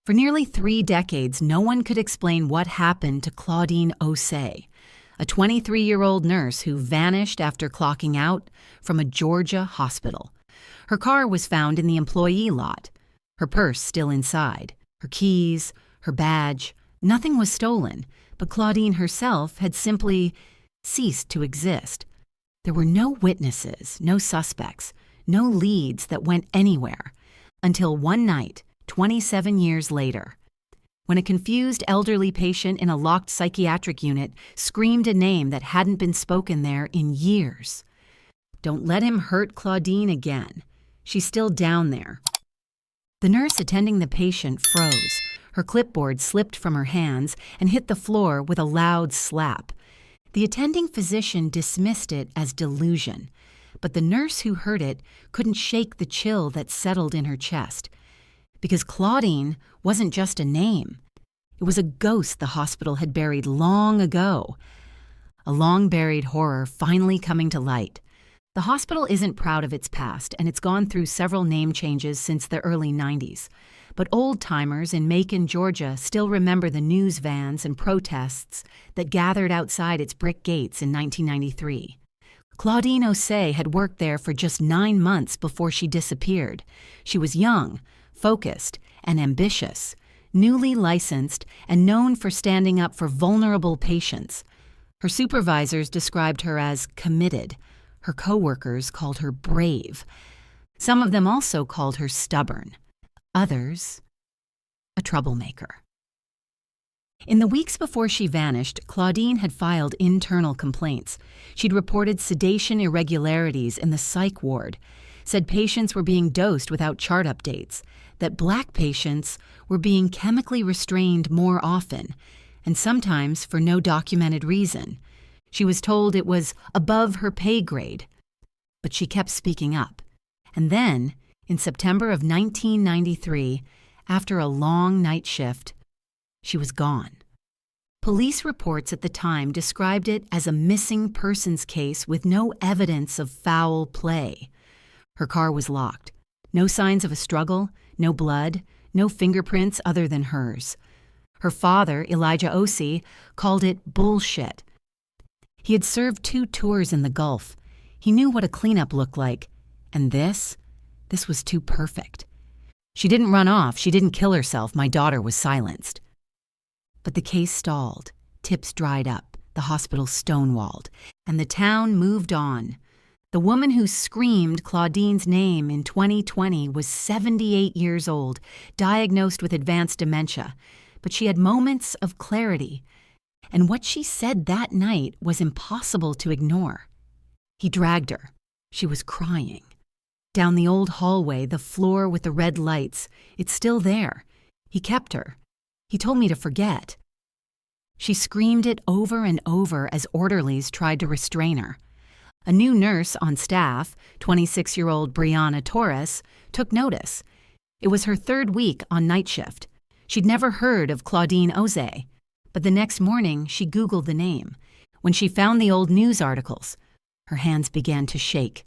For nearly 3 decades, no one could explain what happened to Claudine Osei, a 23-year-old nurse who vanished after clocking out from a Georgia hospital. Her car was found in the employee lot, her purse still inside, her keys, her badge. Nothing was stolen, but Claudine herself had simply ceased to exist. There were no witnesses, no suspects, no leads that went anywhere, until one night, 27 years later, when a confused elderly patient in a locked psychiatric unit screamed a name that hadn't been spoken there in years. Don't let him hurt Claudine again. She's still down there. The nurse attending the patient froze. Her clipboard slipped from her hands and hit the floor with a loud slap. The attending physician dismissed it as delusion, but the nurse who heard it couldn't shake the chill that settled in her chest. Because Claudine wasn't just a name. It was a ghost the hospital had buried long ago. A long-buried horror finally coming to light. The hospital isn't proud of its past, and it's gone through several name changes since the early 90s. But old-timers in Macon, Georgia still remember the news vans and protests that gathered outside its brick gates in 1993. Claudine Osei had worked there for just 9 months before she disappeared. She was young, focused, and ambitious, newly licensed, and known for standing up for vulnerable patients. Her supervisors described her as committed. Her coworkers called her brave. Some of them also called her stubborn. Others, a troublemaker. In the weeks before she vanished, Claudine had filed internal complaints. She'd reported sedation irregularities in the psych ward, said patients were being dosed without chart updates, that Black patients were being chemically restrained more often, and sometimes for no documented reason. She was told it was above her pay grade, but she kept speaking up. And then, in September of 1993, after a long night shift, she was gone. Police reports at the time described it as a missing persons case with no evidence of foul play. Her car was locked. No signs of a struggle, no blood, no fingerprints other than hers. Her father, Elijah Osei, called it bullshit. He had served 2 tours in the Gulf. He knew what a cleanup looked like. And this was too perfect. She didn't run off. She didn't kill herself. My daughter was silenced. But the case stalled. Tips dried up. The hospital stonewalled. And the town moved on. The woman who screamed Claudine's name in 2020 was 78 years old, diagnosed with advanced dementia, but she had moments of clarity, and what she said that night was impossible to ignore. He dragged her. She was crying. Down the old hallway, the floor with the red lights, it's still there. He kept her. He told me to forget. She screamed it over and over as orderlies tried to restrain her. A new nurse on staff, 26-year-old Brianna Torres, took notice. It was her 3rd week on night shift. She'd never heard of Claudine Osei, but the next morning she Googled the name. When she found the old news articles, her hands began to shake.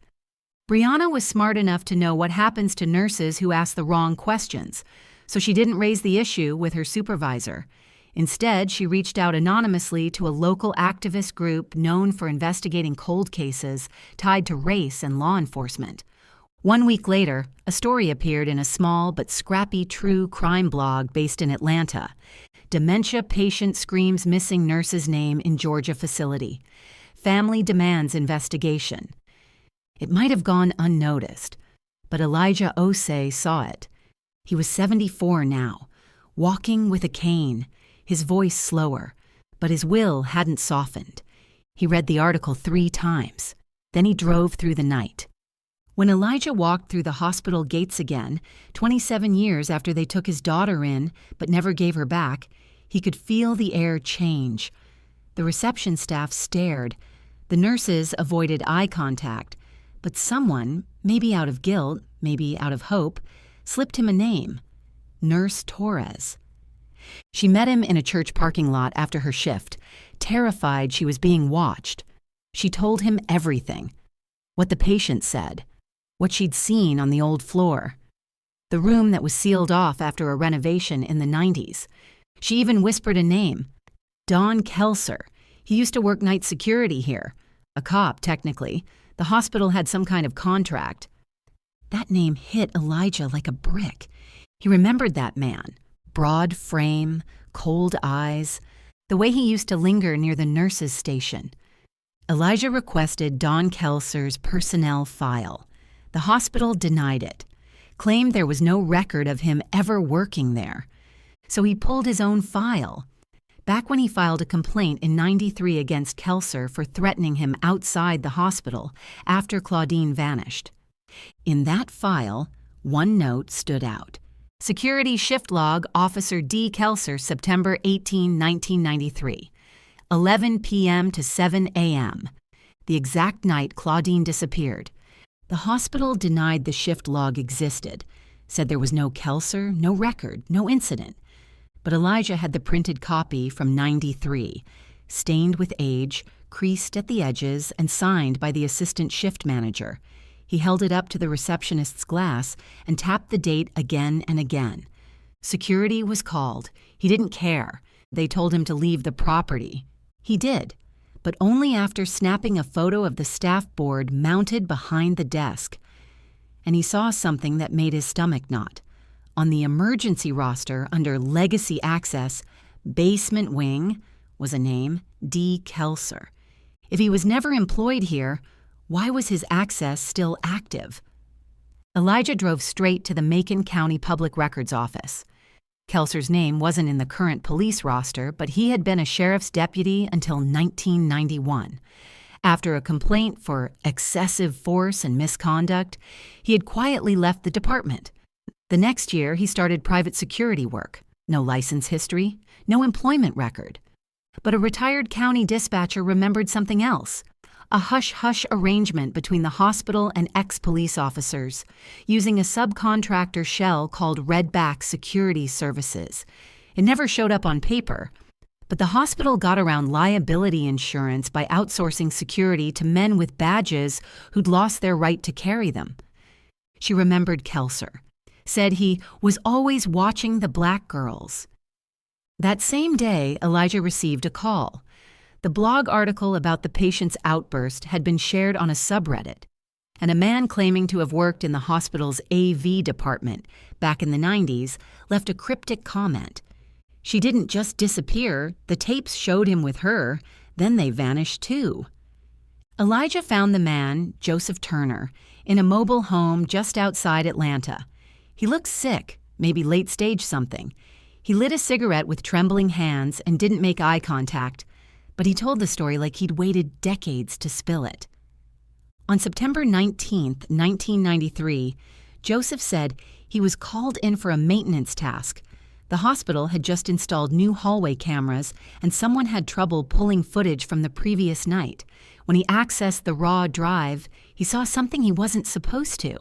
Brianna was smart enough to know what happens to nurses who ask the wrong questions, so she didn't raise the issue with her supervisor. Instead, she reached out anonymously to a local activist group known for investigating cold cases tied to race and law enforcement. 1 week later, a story appeared in a small but scrappy true crime blog based in Atlanta. Dementia patient screams missing nurse's name in Georgia facility. Family demands investigation. It might have gone unnoticed, but Elijah Osei saw it. He was 74 now, walking with a cane, his voice slower, but his will hadn't softened. He read the article 3 times. Then he drove through the night. When Elijah walked through the hospital gates again, 27 years after they took his daughter in but never gave her back, he could feel the air change. The reception staff stared. The nurses avoided eye contact. But someone, maybe out of guilt, maybe out of hope, slipped him a name: Nurse Torres. She met him in a church parking lot after her shift, terrified she was being watched. She told him everything. What the patient said. What she'd seen on the old floor. the room that was sealed off after a renovation in the 90s. She even whispered a name, Don Kelser. He used to work night security here. A cop, technically. The hospital had some kind of contract. That name hit Elijah like a brick. He remembered that man. Broad frame, cold eyes, the way he used to linger near the nurses' station. Elijah requested Don Kelser's personnel file. The hospital denied it, claimed there was no record of him ever working there. So he pulled his own file. Back when he filed a complaint in '93 against Kelser for threatening him outside the hospital after Claudine vanished. In that file, one note stood out. Security shift log, Officer D. Kelser, September 18, 1993. 11 p.m. to 7 a.m. The exact night Claudine disappeared. The hospital denied the shift log existed, said there was no Kelser, no record, no incident. But Elijah had the printed copy from '93, stained with age, creased at the edges, and signed by the assistant shift manager. He held it up to the receptionist's glass and tapped the date again and again. Security was called. He didn't care. They told him to leave the property. He did, but only after snapping a photo of the staff board mounted behind the desk. And he saw something that made his stomach knot. On the emergency roster under Legacy Access, Basement Wing, was a name, D. Kelser. If he was never employed here, why was his access still active? Elijah drove straight to the Macon County Public Records Office. Kelser's name wasn't in the current police roster, but he had been a sheriff's deputy until 1991. After a complaint for excessive force and misconduct, he had quietly left the department. The next year, he started private security work. No license history, no employment record. But a retired county dispatcher remembered something else. A hush-hush arrangement between the hospital and ex-police officers, using a subcontractor shell called Redback Security Services. It never showed up on paper, but the hospital got around liability insurance by outsourcing security to men with badges who'd lost their right to carry them. She remembered Kelser, said he was always watching the black girls. That same day, Elijah received a call. The blog article about the patient's outburst had been shared on a subreddit, and a man claiming to have worked in the hospital's AV department back in the 90s left a cryptic comment. She didn't just disappear, the tapes showed him with her, then they vanished too. Elijah found the man, Joseph Turner, in a mobile home just outside Atlanta. He looked sick, maybe late-stage something. He lit a cigarette with trembling hands and didn't make eye contact, but he told the story like he'd waited decades to spill it. On September 19, 1993, Joseph said he was called in for a maintenance task. The hospital had just installed new hallway cameras, and someone had trouble pulling footage from the previous night. When he accessed the raw drive, he saw something he wasn't supposed to.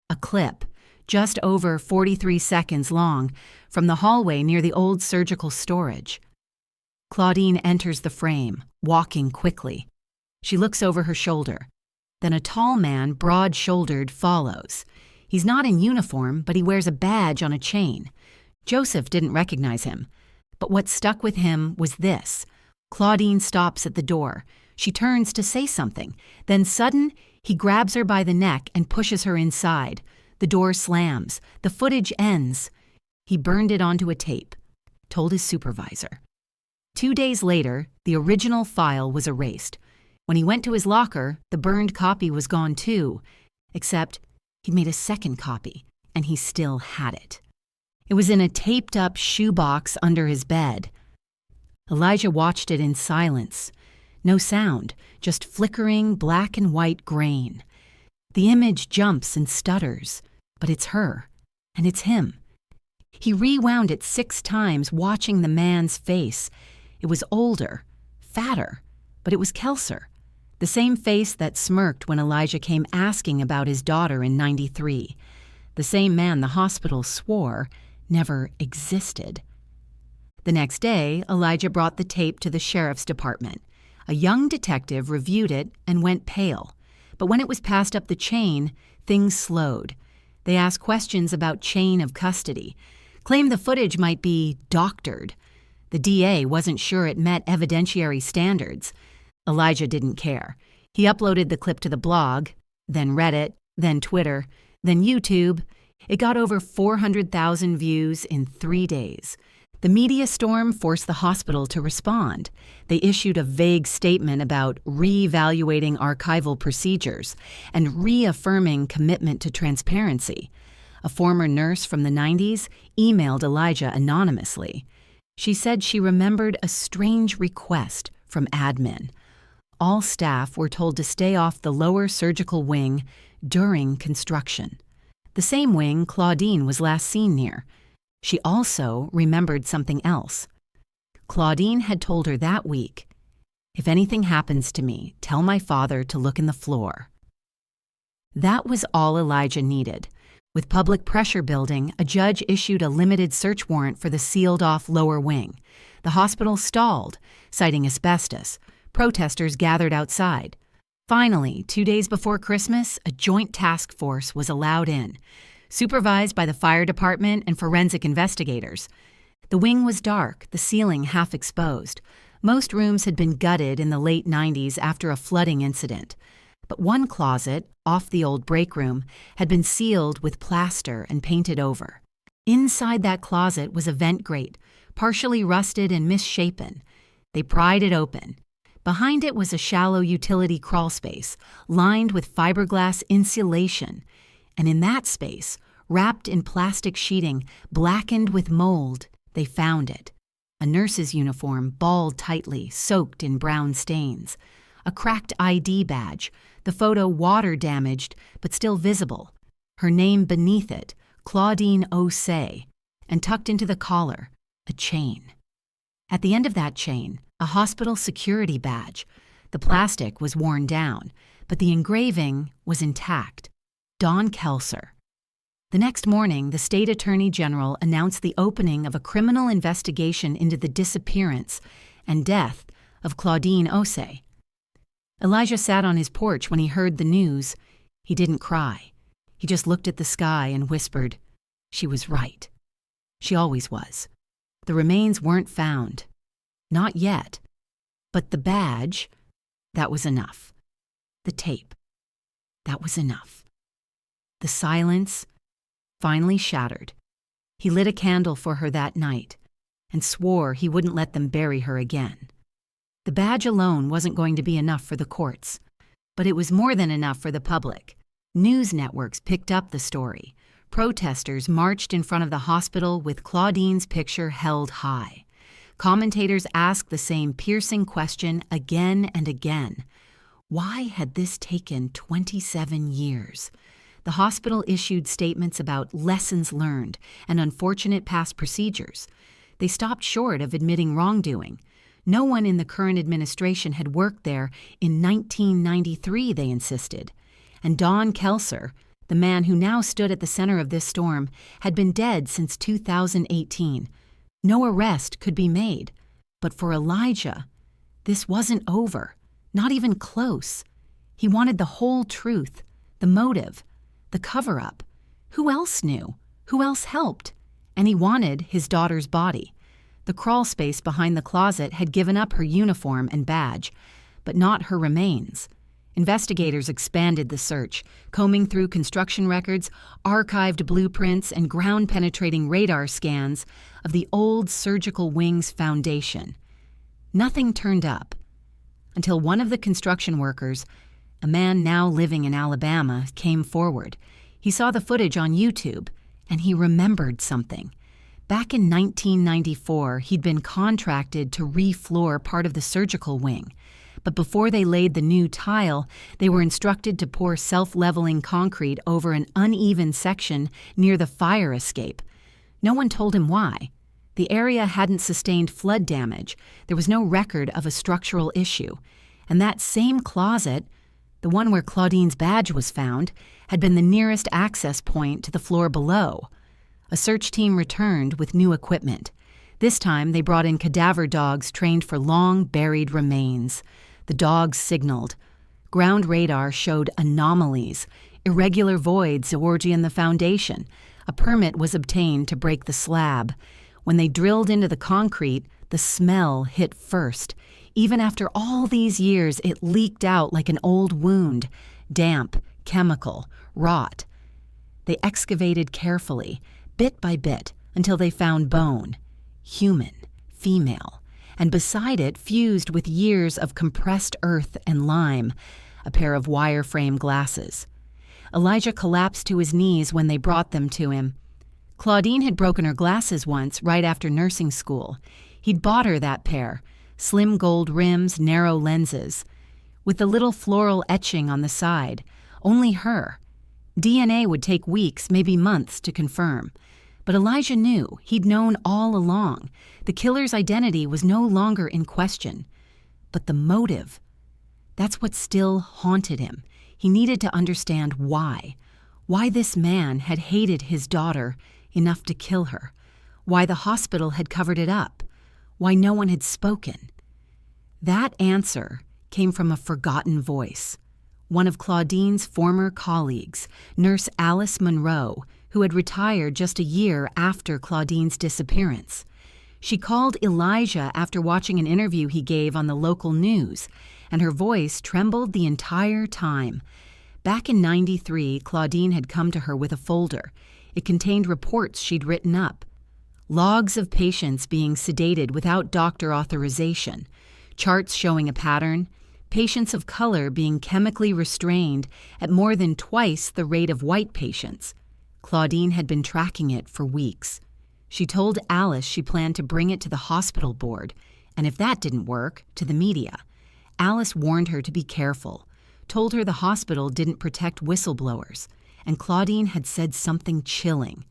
A clip, just over 43 seconds long, from the hallway near the old surgical storage. Claudine enters the frame, walking quickly. She looks over her shoulder. Then a tall man, broad-shouldered, follows. He's not in uniform, but he wears a badge on a chain. Joseph didn't recognize him. But what stuck with him was this. Claudine stops at the door. She turns to say something. Then sudden, he grabs her by the neck and pushes her inside. The door slams. The footage ends. He burned it onto a tape, told his supervisor. 2 days later, the original file was erased. When he went to his locker, the burned copy was gone too, except he'd made a second copy, and he still had it. It was in a taped-up shoebox under his bed. Elijah watched it in silence. No sound, just flickering black and white grain. The image jumps and stutters, but it's her, and it's him. He rewound it 6 times, watching the man's face. It was older, fatter, but it was Kelser, the same face that smirked when Elijah came asking about his daughter in '93, the same man the hospital swore never existed. The next day, Elijah brought the tape to the sheriff's department. A young detective reviewed it and went pale, but when it was passed up the chain, things slowed. They asked questions about chain of custody, claimed the footage might be doctored. The DA wasn't sure it met evidentiary standards. Elijah didn't care. He uploaded the clip to the blog, then Reddit, then Twitter, then YouTube. It got over 400,000 views in 3 days. The media storm forced the hospital to respond. They issued a vague statement about re-evaluating archival procedures and reaffirming commitment to transparency. A former nurse from the 90s emailed Elijah anonymously. She said she remembered a strange request from admin. All staff were told to stay off the lower surgical wing during construction, the same wing Claudine was last seen near. She also remembered something else. Claudine had told her that week, "If anything happens to me, tell my father to look in the floor." That was all Elijah needed. With public pressure building, a judge issued a limited search warrant for the sealed-off lower wing. The hospital stalled, citing asbestos. Protesters gathered outside. Finally, 2 days before Christmas, a joint task force was allowed in, supervised by the fire department and forensic investigators. The wing was dark, the ceiling half exposed. Most rooms had been gutted in the late 90s after a flooding incident. But one closet, off the old break room, had been sealed with plaster and painted over. Inside that closet was a vent grate, partially rusted and misshapen. They pried it open. Behind it was a shallow utility crawl space, lined with fiberglass insulation. And in that space, wrapped in plastic sheeting, blackened with mold, they found it. A nurse's uniform, balled tightly, soaked in brown stains. A cracked ID badge, the photo water-damaged but still visible. Her name beneath it, Claudine Osei, and tucked into the collar, a chain. At the end of that chain, a hospital security badge. The plastic was worn down, but the engraving was intact. Don Kelser. The next morning, the state attorney general announced the opening of a criminal investigation into the disappearance and death of Claudine Osei. Elijah sat on his porch when he heard the news. He didn't cry. He just looked at the sky and whispered, "She was right." She always was. The remains weren't found. Not yet. But the badge, that was enough. The tape, that was enough. The silence finally shattered. He lit a candle for her that night and swore he wouldn't let them bury her again. The badge alone wasn't going to be enough for the courts, but it was more than enough for the public. News networks picked up the story. Protesters marched in front of the hospital with Claudine's picture held high. Commentators asked the same piercing question again and again. Why had this taken 27 years? The hospital issued statements about lessons learned and unfortunate past procedures. They stopped short of admitting wrongdoing. No one in the current administration had worked there in 1993, they insisted. And Don Kelser, the man who now stood at the center of this storm, had been dead since 2018. No arrest could be made. But for Elijah, this wasn't over, not even close. He wanted the whole truth, the motive, the cover-up. Who else knew? Who else helped? And he wanted his daughter's body. The crawl space behind the closet had given up her uniform and badge, but not her remains. Investigators expanded the search, combing through construction records, archived blueprints, and ground-penetrating radar scans of the old surgical wing's foundation. Nothing turned up, until one of the construction workers, a man now living in Alabama, came forward. He saw the footage on YouTube, and he remembered something. Back in 1994, he'd been contracted to re-floor part of the surgical wing. But before they laid the new tile, they were instructed to pour self-leveling concrete over an uneven section near the fire escape. No one told him why. The area hadn't sustained flood damage. There was no record of a structural issue. And that same closet, the one where Claudine's badge was found, had been the nearest access point to the floor below. A search team returned with new equipment. This time, they brought in cadaver dogs trained for long, buried remains. The dogs signaled. Ground radar showed anomalies, Irregular voids orgy the foundation. A permit was obtained to break the slab. When they drilled into the concrete, the smell hit first. Even after all these years, it leaked out like an old wound. Damp, chemical, rot. They excavated carefully, bit by bit, until they found bone. Human, female, and beside it, fused with years of compressed earth and lime, a pair of wire-frame glasses. Elijah collapsed to his knees when they brought them to him. Claudine had broken her glasses once, right after nursing school. He'd bought her that pair, slim gold rims, narrow lenses, with the little floral etching on the side. Only her. DNA would take weeks, maybe months, to confirm. But Elijah knew, he'd known all along. The killer's identity was no longer in question. But the motive, that's what still haunted him. He needed to understand why. Why this man had hated his daughter enough to kill her. Why the hospital had covered it up. Why no one had spoken. That answer came from a forgotten voice. One of Claudine's former colleagues, Nurse Alice Monroe, who had retired just a year after Claudine's disappearance. She called Elijah after watching an interview he gave on the local news, and her voice trembled the entire time. Back in '93, Claudine had come to her with a folder. It contained reports she'd written up. Logs of patients being sedated without doctor authorization, charts showing a pattern, patients of color being chemically restrained at more than twice the rate of white patients. Claudine had been tracking it for weeks. She told Alice she planned to bring it to the hospital board, and if that didn't work, to the media. Alice warned her to be careful, told her the hospital didn't protect whistleblowers, and Claudine had said something chilling.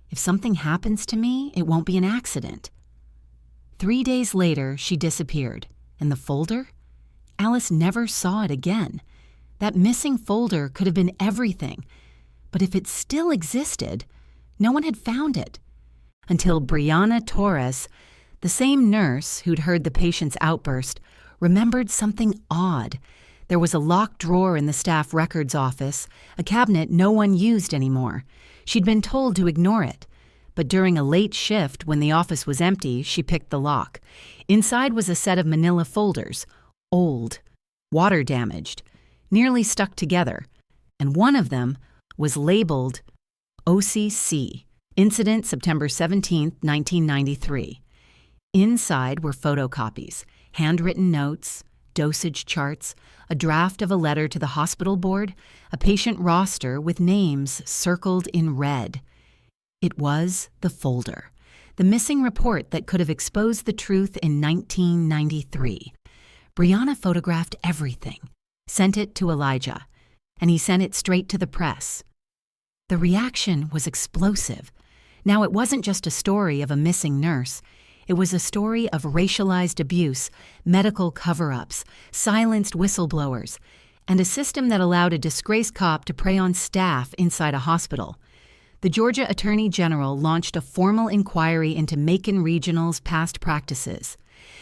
If something happens to me, it won't be an accident. 3 days later, she disappeared. And the folder? Alice never saw it again. That missing folder could have been everything. But if it still existed, no one had found it. Until Brianna Torres, the same nurse who'd heard the patient's outburst, remembered something odd. There was a locked drawer in the staff records office, a cabinet no one used anymore. She'd been told to ignore it. But during a late shift, when the office was empty, she picked the lock. Inside was a set of manila folders, old, water-damaged, nearly stuck together, and one of them was labeled OCC, Incident September 17, 1993. Inside were photocopies, handwritten notes, dosage charts, a draft of a letter to the hospital board, a patient roster with names circled in red. It was the folder, the missing report that could have exposed the truth in 1993. Brianna photographed everything, sent it to Elijah, and he sent it straight to the press. The reaction was explosive. Now it wasn't just a story of a missing nurse. It was a story of racialized abuse, medical cover-ups, silenced whistleblowers, and a system that allowed a disgraced cop to prey on staff inside a hospital. The Georgia Attorney General launched a formal inquiry into Macon Regional's past practices.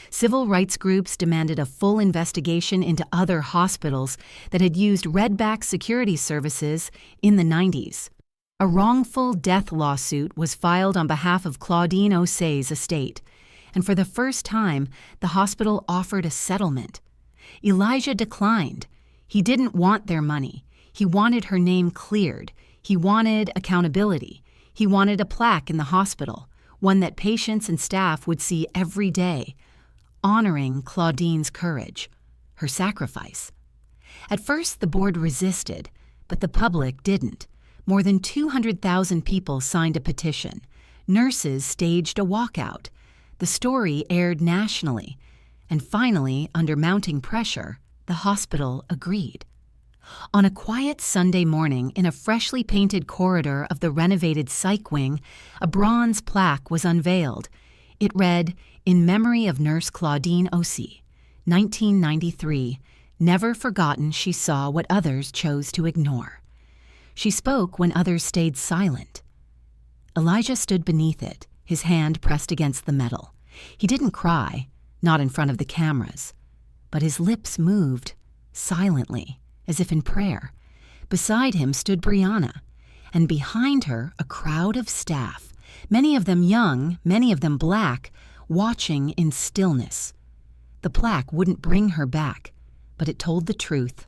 Civil rights groups demanded a full investigation into other hospitals that had used redback security services in the 90s. A wrongful death lawsuit was filed on behalf of Claudine Osei's estate, and for the first time, the hospital offered a settlement. Elijah declined. He didn't want their money. He wanted her name cleared. He wanted accountability. He wanted a plaque in the hospital, one that patients and staff would see every day, honoring Claudine's courage, her sacrifice. At first, the board resisted, but the public didn't. More than 200,000 people signed a petition. Nurses staged a walkout. The story aired nationally. And finally, under mounting pressure, the hospital agreed. On a quiet Sunday morning in a freshly painted corridor of the renovated psych wing, a bronze plaque was unveiled. It read, "In memory of Nurse Claudine Osei, 1993, never forgotten she saw what others chose to ignore. She spoke when others stayed silent." Elijah stood beneath it, his hand pressed against the metal. He didn't cry, not in front of the cameras, but his lips moved, silently, as if in prayer. Beside him stood Brianna, and behind her a crowd of staff, many of them young, many of them black, watching in stillness. The plaque wouldn't bring her back, but it told the truth.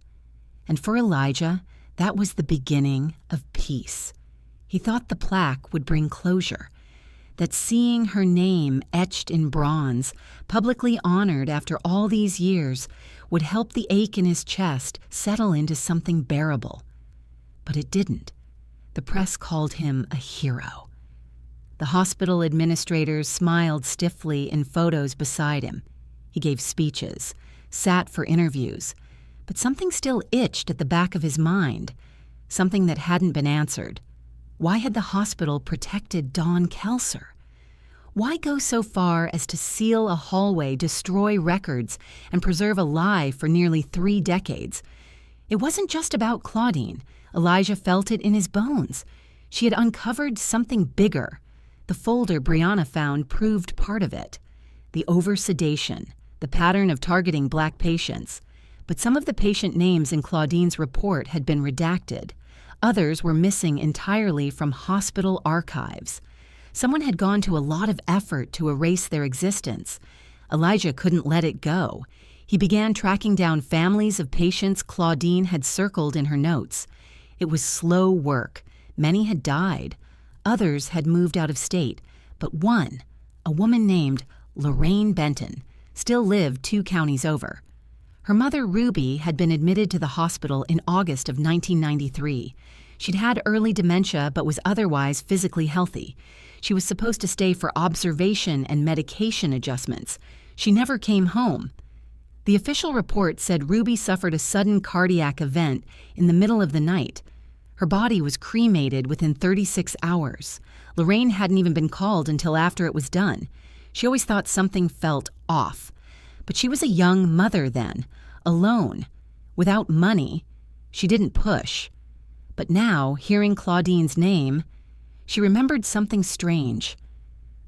And for Elijah, that was the beginning of peace. He thought the plaque would bring closure, that seeing her name etched in bronze, publicly honored after all these years, would help the ache in his chest settle into something bearable. But it didn't. The press called him a hero. The hospital administrators smiled stiffly in photos beside him. He gave speeches, sat for interviews, but something still itched at the back of his mind, something that hadn't been answered. Why had the hospital protected Dawn Kelser? Why go so far as to seal a hallway, destroy records, and preserve a lie for nearly 3 decades? It wasn't just about Claudine. Elijah felt it in his bones. She had uncovered something bigger. The folder Brianna found proved part of it. The over-sedation, the pattern of targeting black patients. But some of the patient names in Claudine's report had been redacted. Others were missing entirely from hospital archives. Someone had gone to a lot of effort to erase their existence. Elijah couldn't let it go. He began tracking down families of patients Claudine had circled in her notes. It was slow work. Many had died. Others had moved out of state. But one, a woman named Lorraine Benton, still lived 2 counties over. Her mother, Ruby, had been admitted to the hospital in August of 1993. She'd had early dementia but was otherwise physically healthy. She was supposed to stay for observation and medication adjustments. She never came home. The official report said Ruby suffered a sudden cardiac event in the middle of the night. Her body was cremated within 36 hours. Lorraine hadn't even been called until after it was done. She always thought something felt off. But she was a young mother then, alone, without money. She didn't push. But now, hearing Claudine's name, she remembered something strange.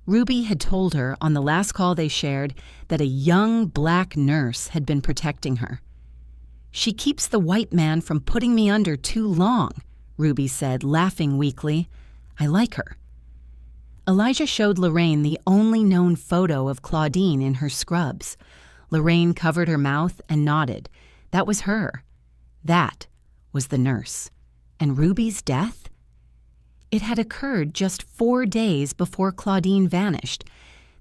Ruby had told her on the last call they shared that a young black nurse had been protecting her. "She keeps the white man from putting me under too long," Ruby said, laughing weakly. "I like her." Elijah showed Lorraine the only known photo of Claudine in her scrubs. Lorraine covered her mouth and nodded. That was her. That was the nurse. And Ruby's death? It had occurred just 4 days before Claudine vanished.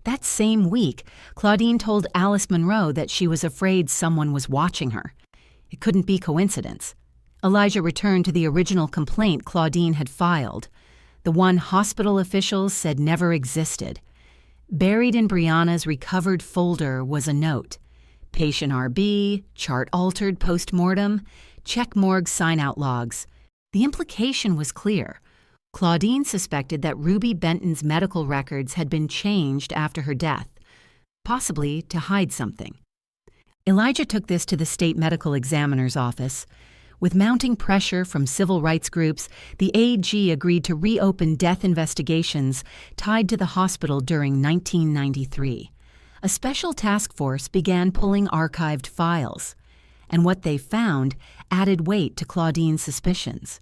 That same week, Claudine told Alice Monroe that she was afraid someone was watching her. It couldn't be coincidence. Elijah returned to the original complaint Claudine had filed, the one hospital officials said never existed. Buried in Brianna's recovered folder was a note. Patient RB, chart altered post-mortem, check morgue sign-out logs. The implication was clear. Claudine suspected that Ruby Benton's medical records had been changed after her death, possibly to hide something. Elijah took this to the state medical examiner's office. With mounting pressure from civil rights groups, the AG agreed to reopen death investigations tied to the hospital during 1993. A special task force began pulling archived files, and what they found added weight to Claudine's suspicions.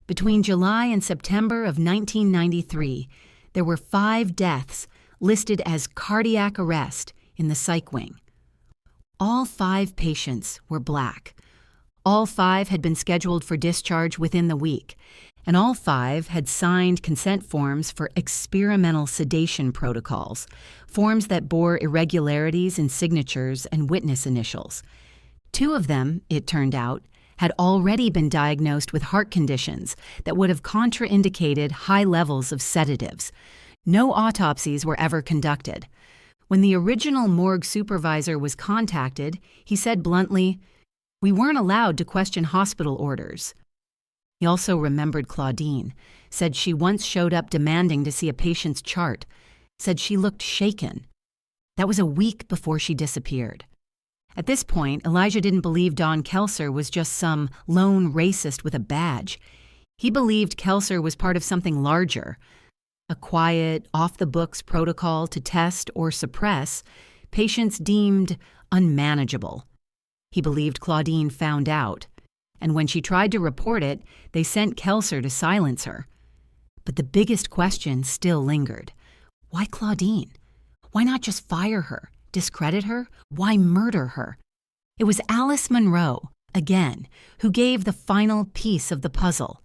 Between July and September of 1993, there were 5 deaths listed as cardiac arrest in the psych wing. All 5 patients were black. All 5 had been scheduled for discharge within the week, and all 5 had signed consent forms for experimental sedation protocols, forms that bore irregularities in signatures and witness initials. 2 of them, it turned out, had already been diagnosed with heart conditions that would have contraindicated high levels of sedatives. No autopsies were ever conducted. When the original morgue supervisor was contacted, he said bluntly, "We weren't allowed to question hospital orders." He also remembered Claudine, said she once showed up demanding to see a patient's chart, said she looked shaken. That was a week before she disappeared. At this point, Elijah didn't believe Dawn Kelser was just some lone racist with a badge. He believed Kelser was part of something larger, a quiet, off-the-books protocol to test or suppress patients deemed unmanageable. He believed Claudine found out, and when she tried to report it, they sent Kelser to silence her. But the biggest question still lingered. Why Claudine? Why not just fire her, discredit her? Why murder her? It was Alice Monroe, again, who gave the final piece of the puzzle.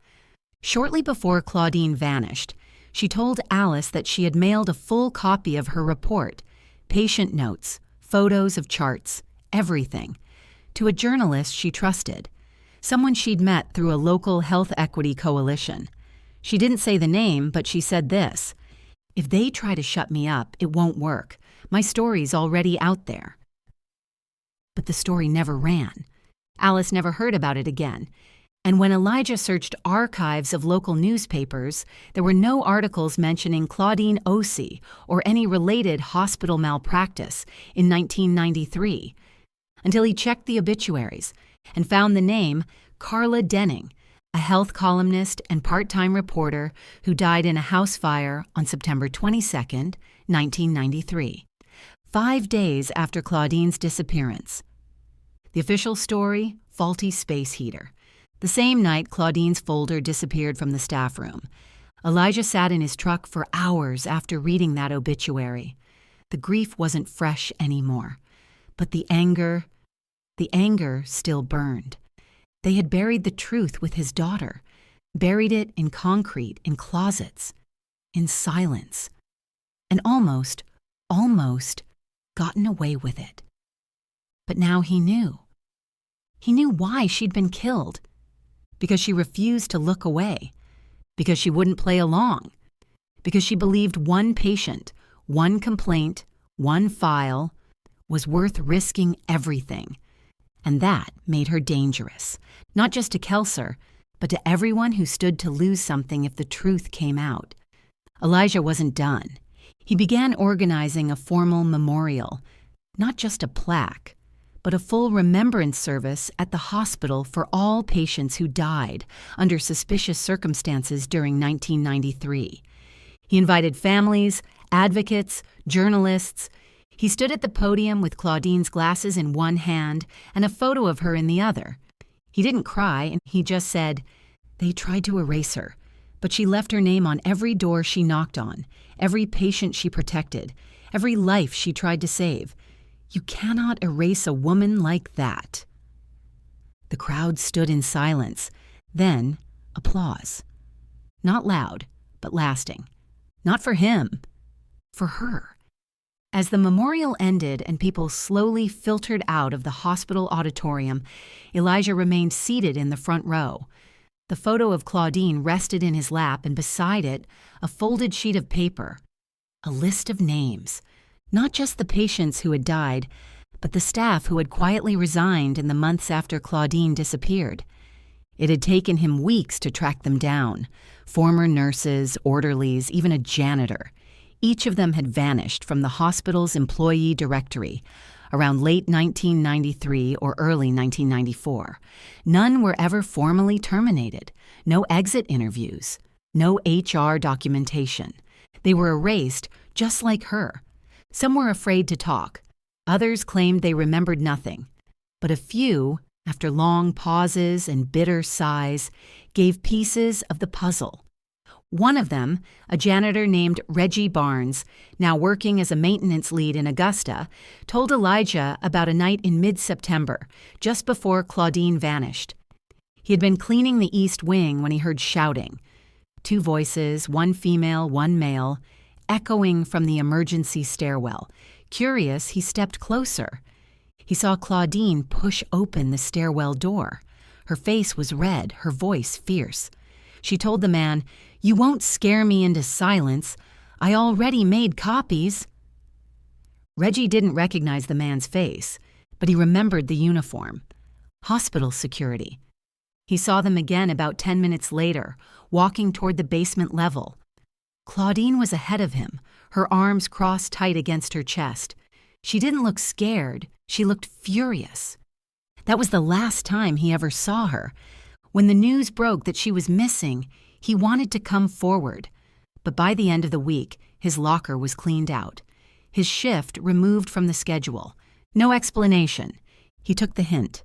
Shortly before Claudine vanished, she told Alice that she had mailed a full copy of her report, patient notes, photos of charts, everything, to a journalist she trusted, someone she'd met through a local health equity coalition. She didn't say the name, but she said this: "If they try to shut me up, it won't work. My story's already out there." But the story never ran. Alice never heard about it again. And when Elijah searched archives of local newspapers, there were no articles mentioning Claudine Osei or any related hospital malpractice in 1993, until he checked the obituaries and found the name Carla Denning, a health columnist and part-time reporter who died in a house fire on September 22, 1993, 5 days after Claudine's disappearance. The official story: faulty space heater. The same night Claudine's folder disappeared from the staff room, Elijah sat in his truck for hours after reading that obituary. The grief wasn't fresh anymore, but the anger still burned. They had buried the truth with his daughter, buried it in concrete, in closets, in silence, and almost gotten away with it. But now he knew. He knew why she'd been killed. Because she refused to look away. Because she wouldn't play along. Because she believed one patient, one complaint, one file was worth risking everything. And that made her dangerous, not just to Kelser, but to everyone who stood to lose something if the truth came out. Elijah wasn't done. He began organizing a formal memorial, not just a plaque, but a full remembrance service at the hospital for all patients who died under suspicious circumstances during 1993. He invited families, advocates, journalists. He stood at the podium with Claudine's glasses in one hand and a photo of her in the other. He didn't cry, and he just said, "They tried to erase her, but she left her name on every door she knocked on, every patient she protected, every life she tried to save. You cannot erase a woman like that." The crowd stood in silence, then applause. Not loud, but lasting. Not for him, for her. As the memorial ended and people slowly filtered out of the hospital auditorium, Elijah remained seated in the front row. The photo of Claudine rested in his lap, and beside it, a folded sheet of paper. A list of names. Not just the patients who had died, but the staff who had quietly resigned in the months after Claudine disappeared. It had taken him weeks to track them down. Former nurses, orderlies, even a janitor. Each of them had vanished from the hospital's employee directory around late 1993 or early 1994. None were ever formally terminated. No exit interviews. No HR documentation. They were erased just like her. Some were afraid to talk. Others claimed they remembered nothing. But a few, after long pauses and bitter sighs, gave pieces of the puzzle. One of them, a janitor named Reggie Barnes, now working as a maintenance lead in Augusta, told Elijah about a night in mid-September, just before Claudine vanished. He had been cleaning the East Wing when he heard shouting. 2 voices, one female, one male, echoing from the emergency stairwell. Curious, he stepped closer. He saw Claudine push open the stairwell door. Her face was red, her voice fierce. She told the man, "You won't scare me into silence. I already made copies." Reggie didn't recognize the man's face, but he remembered the uniform. Hospital security. He saw them again about 10 minutes later, walking toward the basement level. Claudine was ahead of him, her arms crossed tight against her chest. She didn't look scared, she looked furious. That was the last time he ever saw her. When the news broke that she was missing, he wanted to come forward. But by the end of the week, his locker was cleaned out. His shift removed from the schedule. No explanation. He took the hint.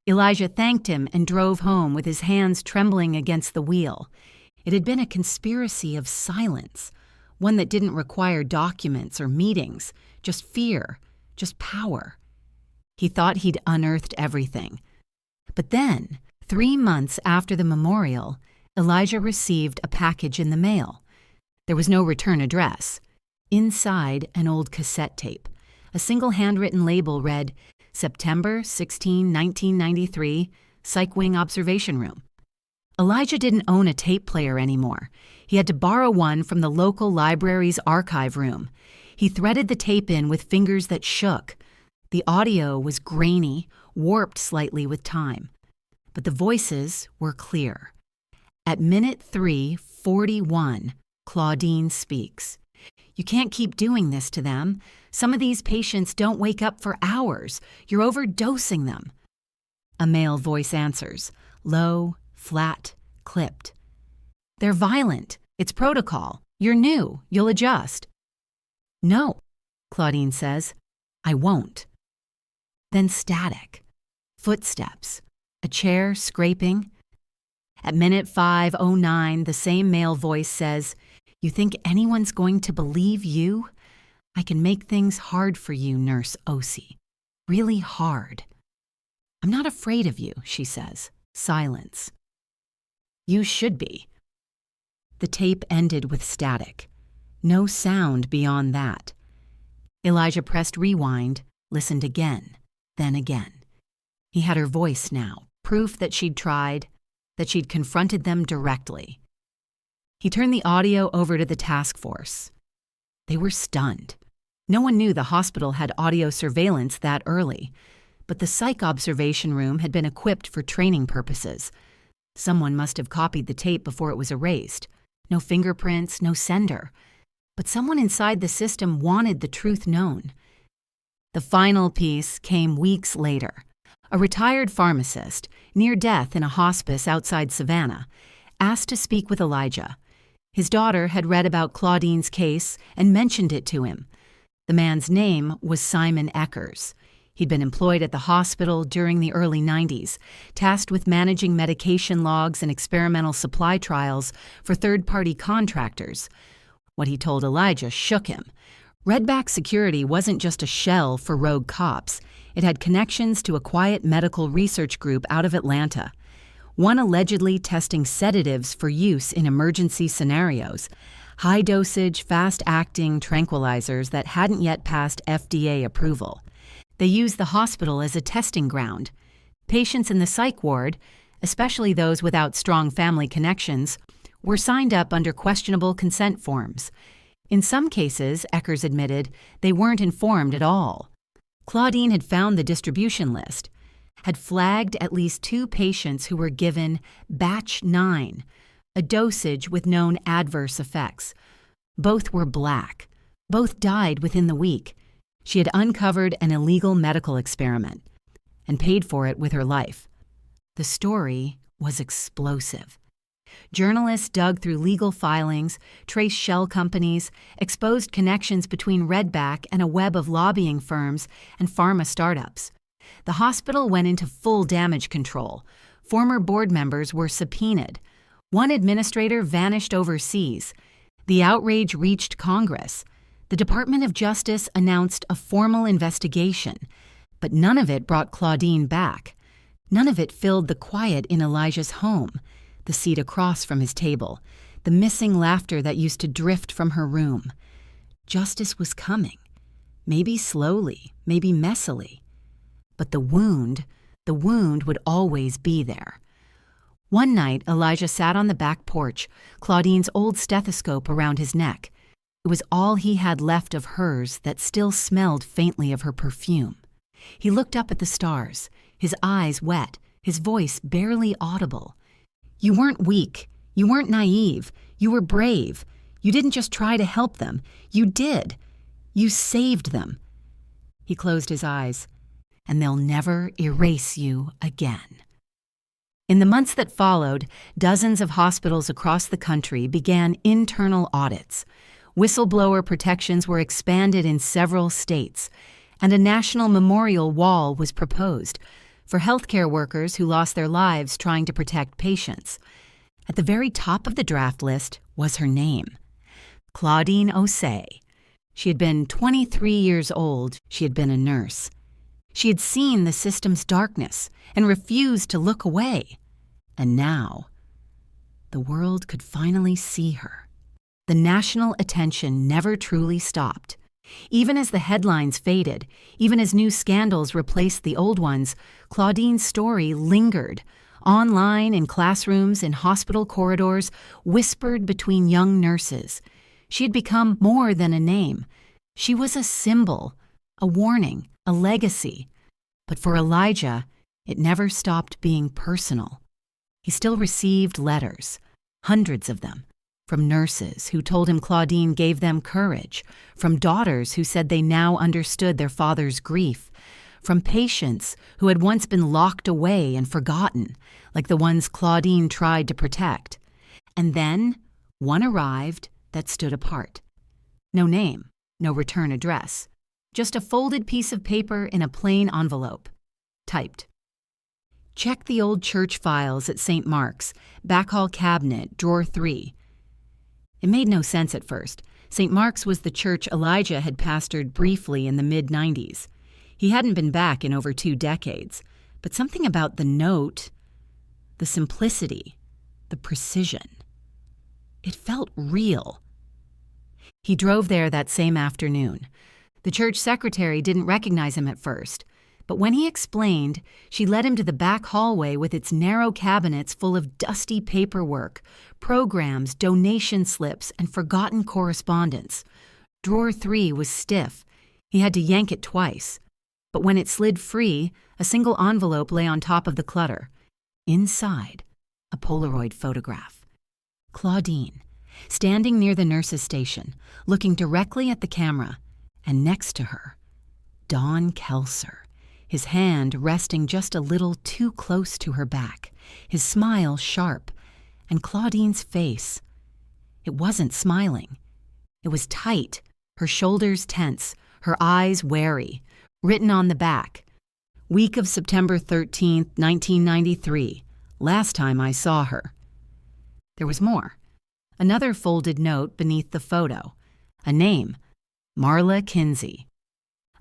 Elijah thanked him and drove home with his hands trembling against the wheel. It had been a conspiracy of silence, one that didn't require documents or meetings, just fear, just power. He thought he'd unearthed everything. But then, 3 months after the memorial, Elijah received a package in the mail. There was no return address. Inside, an old cassette tape. A single handwritten label read, September 16, 1993, Psych Wing Observation Room. Elijah didn't own a tape player anymore. He had to borrow one from the local library's archive room. He threaded the tape in with fingers that shook. The audio was grainy, warped slightly with time. But the voices were clear. At minute 3:41, Claudine speaks. You can't keep doing this to them. Some of these patients don't wake up for hours. You're overdosing them. A male voice answers, low, flat, clipped. They're violent. It's protocol. You're new. You'll adjust. No, Claudine says. I won't. Then static. Footsteps. A chair scraping. At minute 5:09, the same male voice says, You think anyone's going to believe you? I can make things hard for you, Nurse Osi. Really hard. I'm not afraid of you, she says. Silence. You should be. The tape ended with static. No sound beyond that. Elijah pressed rewind, listened again, then again. He had her voice now, proof that she'd tried, that she'd confronted them directly. He turned the audio over to the task force. They were stunned. No one knew the hospital had audio surveillance that early, but the psych observation room had been equipped for training purposes. Someone must have copied the tape before it was erased. No fingerprints, no sender. But someone inside the system wanted the truth known. The final piece came weeks later. A retired pharmacist, near death in a hospice outside Savannah, asked to speak with Elijah. His daughter had read about Claudine's case and mentioned it to him. The man's name was Simon Eckers. He'd been employed at the hospital during the early 90s, tasked with managing medication logs and experimental supply trials for third-party contractors. What he told Elijah shook him. Redback Security wasn't just a shell for rogue cops. It had connections to a quiet medical research group out of Atlanta, one allegedly testing sedatives for use in emergency scenarios, high-dosage, fast-acting tranquilizers that hadn't yet passed FDA approval. They used the hospital as a testing ground. Patients in the psych ward, especially those without strong family connections, were signed up under questionable consent forms. In some cases, Eckers admitted, they weren't informed at all. Claudine had found the distribution list, had flagged at least 2 patients who were given batch 9, a dosage with known adverse effects. Both were black. Both died within the week. She had uncovered an illegal medical experiment and paid for it with her life. The story was explosive. Journalists dug through legal filings, traced shell companies, exposed connections between Redback and a web of lobbying firms and pharma startups. The hospital went into full damage control. Former board members were subpoenaed. One administrator vanished overseas. The outrage reached Congress. The Department of Justice announced a formal investigation, but none of it brought Claudine back. None of it filled the quiet in Elijah's home, the seat across from his table, the missing laughter that used to drift from her room. Justice was coming, maybe slowly, maybe messily. But the wound would always be there. One night, Elijah sat on the back porch, Claudine's old stethoscope around his neck. It was all he had left of hers that still smelled faintly of her perfume. He looked up at the stars, his eyes wet, his voice barely audible. You weren't weak. You weren't naive. You were brave. You didn't just try to help them. You did. You saved them. He closed his eyes. And they'll never erase you again. In the months that followed, dozens of hospitals across the country began internal audits. Whistleblower protections were expanded in several states, and a national memorial wall was proposed. for healthcare workers who lost their lives trying to protect patients. At the very top of the draft list was her name, Claudine Osei. She had been 23 years old. She had been a nurse. She had seen the system's darkness and refused to look away. And now, the world could finally see her. The national attention never truly stopped. Even as the headlines faded, even as new scandals replaced the old ones, Claudine's story lingered. Online, in classrooms, in hospital corridors, whispered between young nurses. She had become more than a name. She was a symbol, a warning, a legacy. But for Elijah, it never stopped being personal. He still received letters, hundreds of them, from nurses who told him Claudine gave them courage, from daughters who said they now understood their father's grief, from patients who had once been locked away and forgotten, like the ones Claudine tried to protect. And then one arrived that stood apart. No name, no return address, just a folded piece of paper in a plain envelope, typed. Check the old church files at St. Mark's, back hall cabinet, drawer 3. It made no sense at first. St. Mark's was the church Elijah had pastored briefly in the mid-90s. He hadn't been back in over 2 decades, but something about the note, the simplicity, the precision. It felt real. He drove there that same afternoon. The church secretary didn't recognize him at first, but when he explained, she led him to the back hallway with its narrow cabinets full of dusty paperwork, programs, donation slips, and forgotten correspondence. Drawer 3 was stiff. He had to yank it twice. But when it slid free, a single envelope lay on top of the clutter. Inside, a Polaroid photograph. Claudine, standing near the nurse's station, looking directly at the camera, and next to her, Don Kelser, his hand resting just a little too close to her back, his smile sharp, and Claudine's face. It wasn't smiling. It was tight, her shoulders tense, her eyes wary. Written on the back, week of September 13th, 1993, last time I saw her. There was more. Another folded note beneath the photo. A name, Marla Kinsey.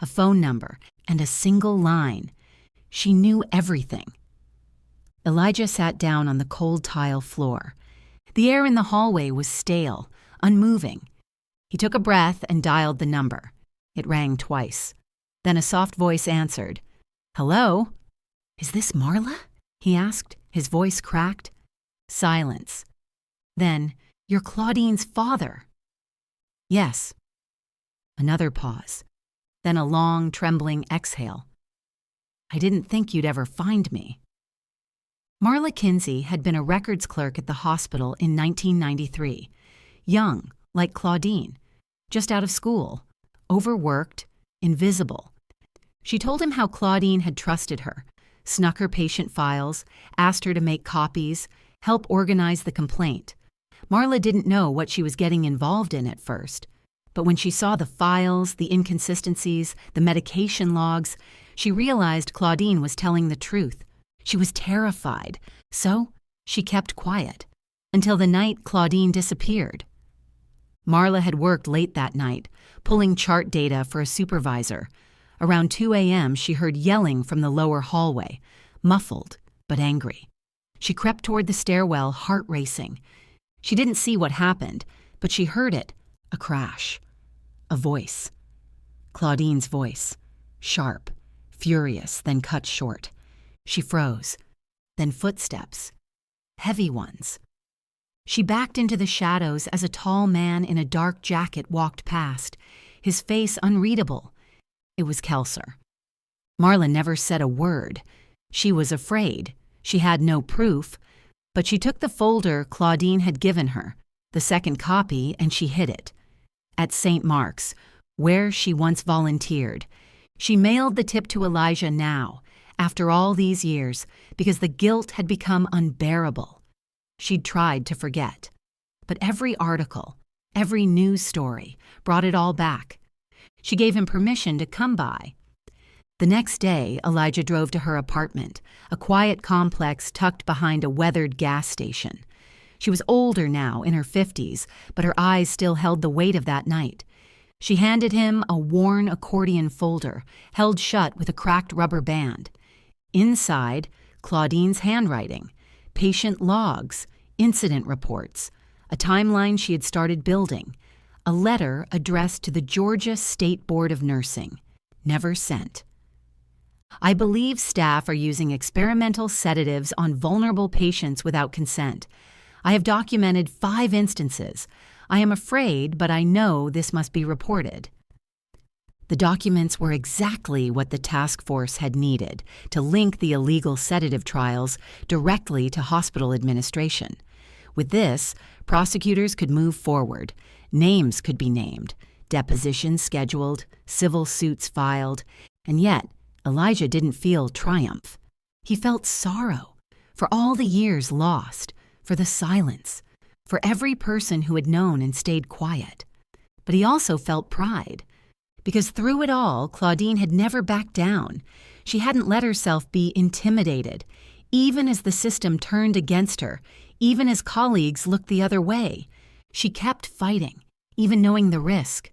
A phone number, and a single line. She knew everything. Elijah sat down on the cold tile floor. The air in the hallway was stale, unmoving. He took a breath and dialed the number. It rang twice. Then a soft voice answered. "Hello? Is this Marla?" he asked, his voice cracked. Silence. Then, "You're Claudine's father." "Yes." Another pause. Then a long, trembling exhale. "I didn't think you'd ever find me." Marla Kinsey had been a records clerk at the hospital in 1993. Young, like Claudine, just out of school, overworked, invisible. She told him how Claudine had trusted her, snuck her patient files, asked her to make copies, help organize the complaint. Marla didn't know what she was getting involved in at first, but when she saw the files, the inconsistencies, the medication logs, she realized Claudine was telling the truth. She was terrified, so she kept quiet, until the night Claudine disappeared. Marla had worked late that night, pulling chart data for a supervisor. Around 2 a.m., she heard yelling from the lower hallway, muffled but angry. She crept toward the stairwell, heart racing. She didn't see what happened, but she heard it, a crash. A voice. Claudine's voice, sharp, furious, then cut short. She froze. Then footsteps. Heavy ones. She backed into the shadows as a tall man in a dark jacket walked past, his face unreadable. It was Kelser. Marla never said a word. She was afraid. She had no proof, but she took the folder Claudine had given her, the second copy, and she hid it. At St. Mark's, where she once volunteered. She mailed the tip to Elijah now, after all these years, because the guilt had become unbearable. She'd tried to forget. But every article, every news story, brought it all back. She gave him permission to come by. The next day, Elijah drove to her apartment, a quiet complex tucked behind a weathered gas station. She was older now, in her 50s, but her eyes still held the weight of that night. She handed him a worn accordion folder, held shut with a cracked rubber band. Inside, Claudine's handwriting, patient logs, incident reports, a timeline she had started building, a letter addressed to the Georgia State Board of Nursing, never sent. I believe staff are using experimental sedatives on vulnerable patients without consent. I have documented 5 instances. I am afraid, but I know this must be reported. The documents were exactly what the task force had needed to link the illegal sedative trials directly to hospital administration. With this, prosecutors could move forward. Names could be named, depositions scheduled, civil suits filed, and yet Elijah didn't feel triumph. He felt sorrow for all the years lost, for the silence, for every person who had known and stayed quiet. But he also felt pride, because through it all, Claudine had never backed down. She hadn't let herself be intimidated, even as the system turned against her, even as colleagues looked the other way. She kept fighting, even knowing the risk.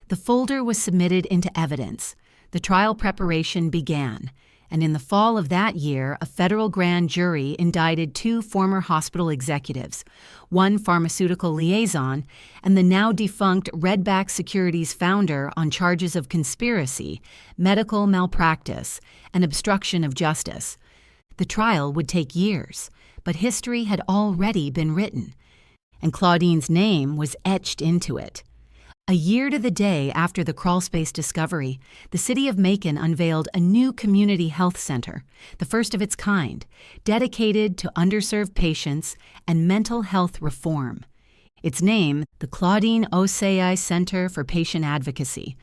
The folder was submitted into evidence. The trial preparation began, and in the fall of that year, a federal grand jury indicted 2 former hospital executives, one pharmaceutical liaison, and the now-defunct Redback Securities founder on charges of conspiracy, medical malpractice, and obstruction of justice. The trial would take years, but history had already been written, and Claudine's name was etched into it. A year to the day after the crawlspace discovery, the city of Macon unveiled a new community health center, the first of its kind, dedicated to underserved patients and mental health reform. Its name, the Claudine Osei Center for Patient Advocacy.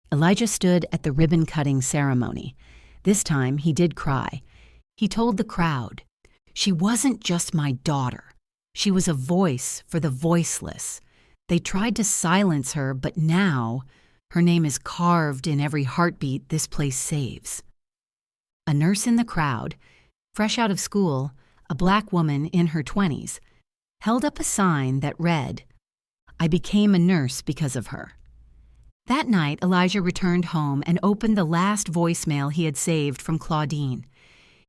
Elijah stood at the ribbon-cutting ceremony. This time, he did cry. He told the crowd, "She wasn't just my daughter. She was a voice for the voiceless. They tried to silence her, but now her name is carved in every heartbeat this place saves." A nurse in the crowd, fresh out of school, a black woman in her 20s, held up a sign that read, "I became a nurse because of her." That night, Elijah returned home and opened the last voicemail he had saved from Claudine.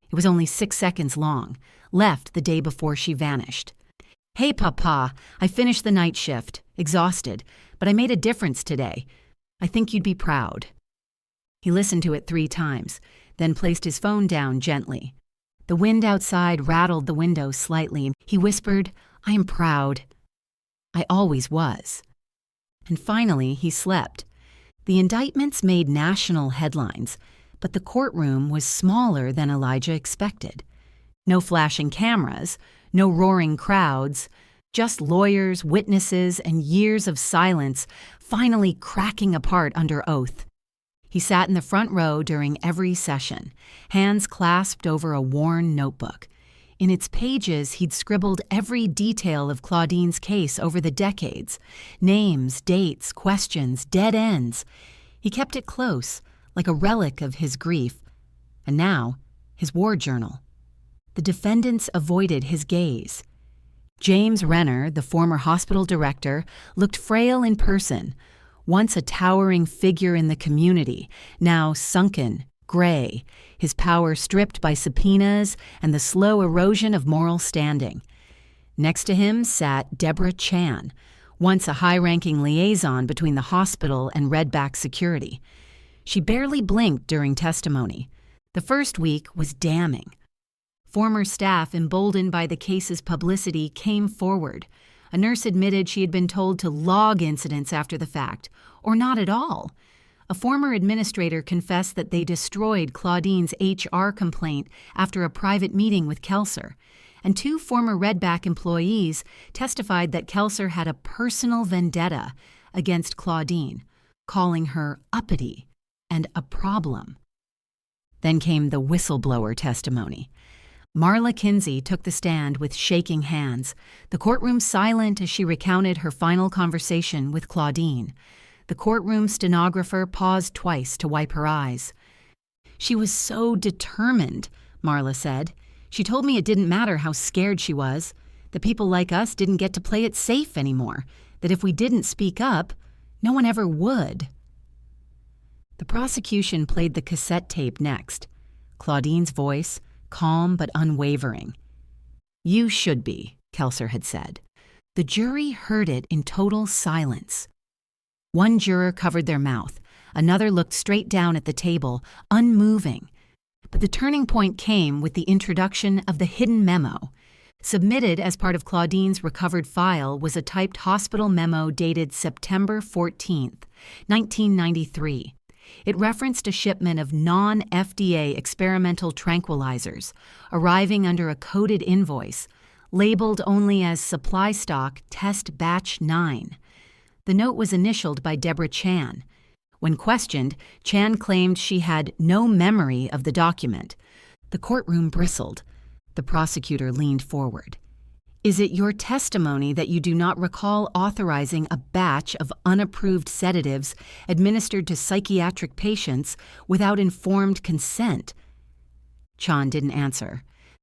It was only 6 seconds long, left the day before she vanished. "Hey, Papa, I finished the night shift, exhausted, but I made a difference today. I think you'd be proud." He listened to it 3 times, then placed his phone down gently. The wind outside rattled the window slightly. He whispered, "I am proud. I always was." And finally, he slept. The indictments made national headlines, but the courtroom was smaller than Elijah expected. No flashing cameras, no roaring crowds, just lawyers, witnesses, and years of silence finally cracking apart under oath. He sat in the front row during every session, hands clasped over a worn notebook. In its pages, he'd scribbled every detail of Claudine's case over the decades, names, dates, questions, dead ends. He kept it close, like a relic of his grief. And now, his war journal. The defendants avoided his gaze. James Renner, the former hospital director, looked frail in person, once a towering figure in the community, now sunken, gray, his power stripped by subpoenas and the slow erosion of moral standing. Next to him sat Deborah Chan, once a high-ranking liaison between the hospital and Redback Security. She barely blinked during testimony. The first week was damning. Former staff, emboldened by the case's publicity, came forward. A nurse admitted she had been told to log incidents after the fact, or not at all. A former administrator confessed that they destroyed Claudine's HR complaint after a private meeting with Kelser, and 2 former Redback employees testified that Kelser had a personal vendetta against Claudine, calling her uppity and a problem. Then came the whistleblower testimony. Marla Kinsey took the stand with shaking hands, the courtroom silent as she recounted her final conversation with Claudine. The courtroom stenographer paused twice to wipe her eyes. She was so determined, Marla said. She told me it didn't matter how scared she was, that people like us didn't get to play it safe anymore, that if we didn't speak up, no one ever would. The prosecution played the cassette tape next. Claudine's voice, calm but unwavering. "You should be," Kelser had said. The jury heard it in total silence. One juror covered their mouth. Another looked straight down at the table, unmoving. But the turning point came with the introduction of the hidden memo. Submitted as part of Claudine's recovered file was a typed hospital memo dated September 14th, 1993. It referenced a shipment of non-FDA experimental tranquilizers arriving under a coded invoice, labeled only as Supply Stock Test Batch 9. The note was initialed by Deborah Chan. When questioned, Chan claimed she had no memory of the document. The courtroom bristled. The prosecutor leaned forward. "Is it your testimony that you do not recall authorizing a batch of unapproved sedatives administered to psychiatric patients without informed consent?" Chan didn't answer.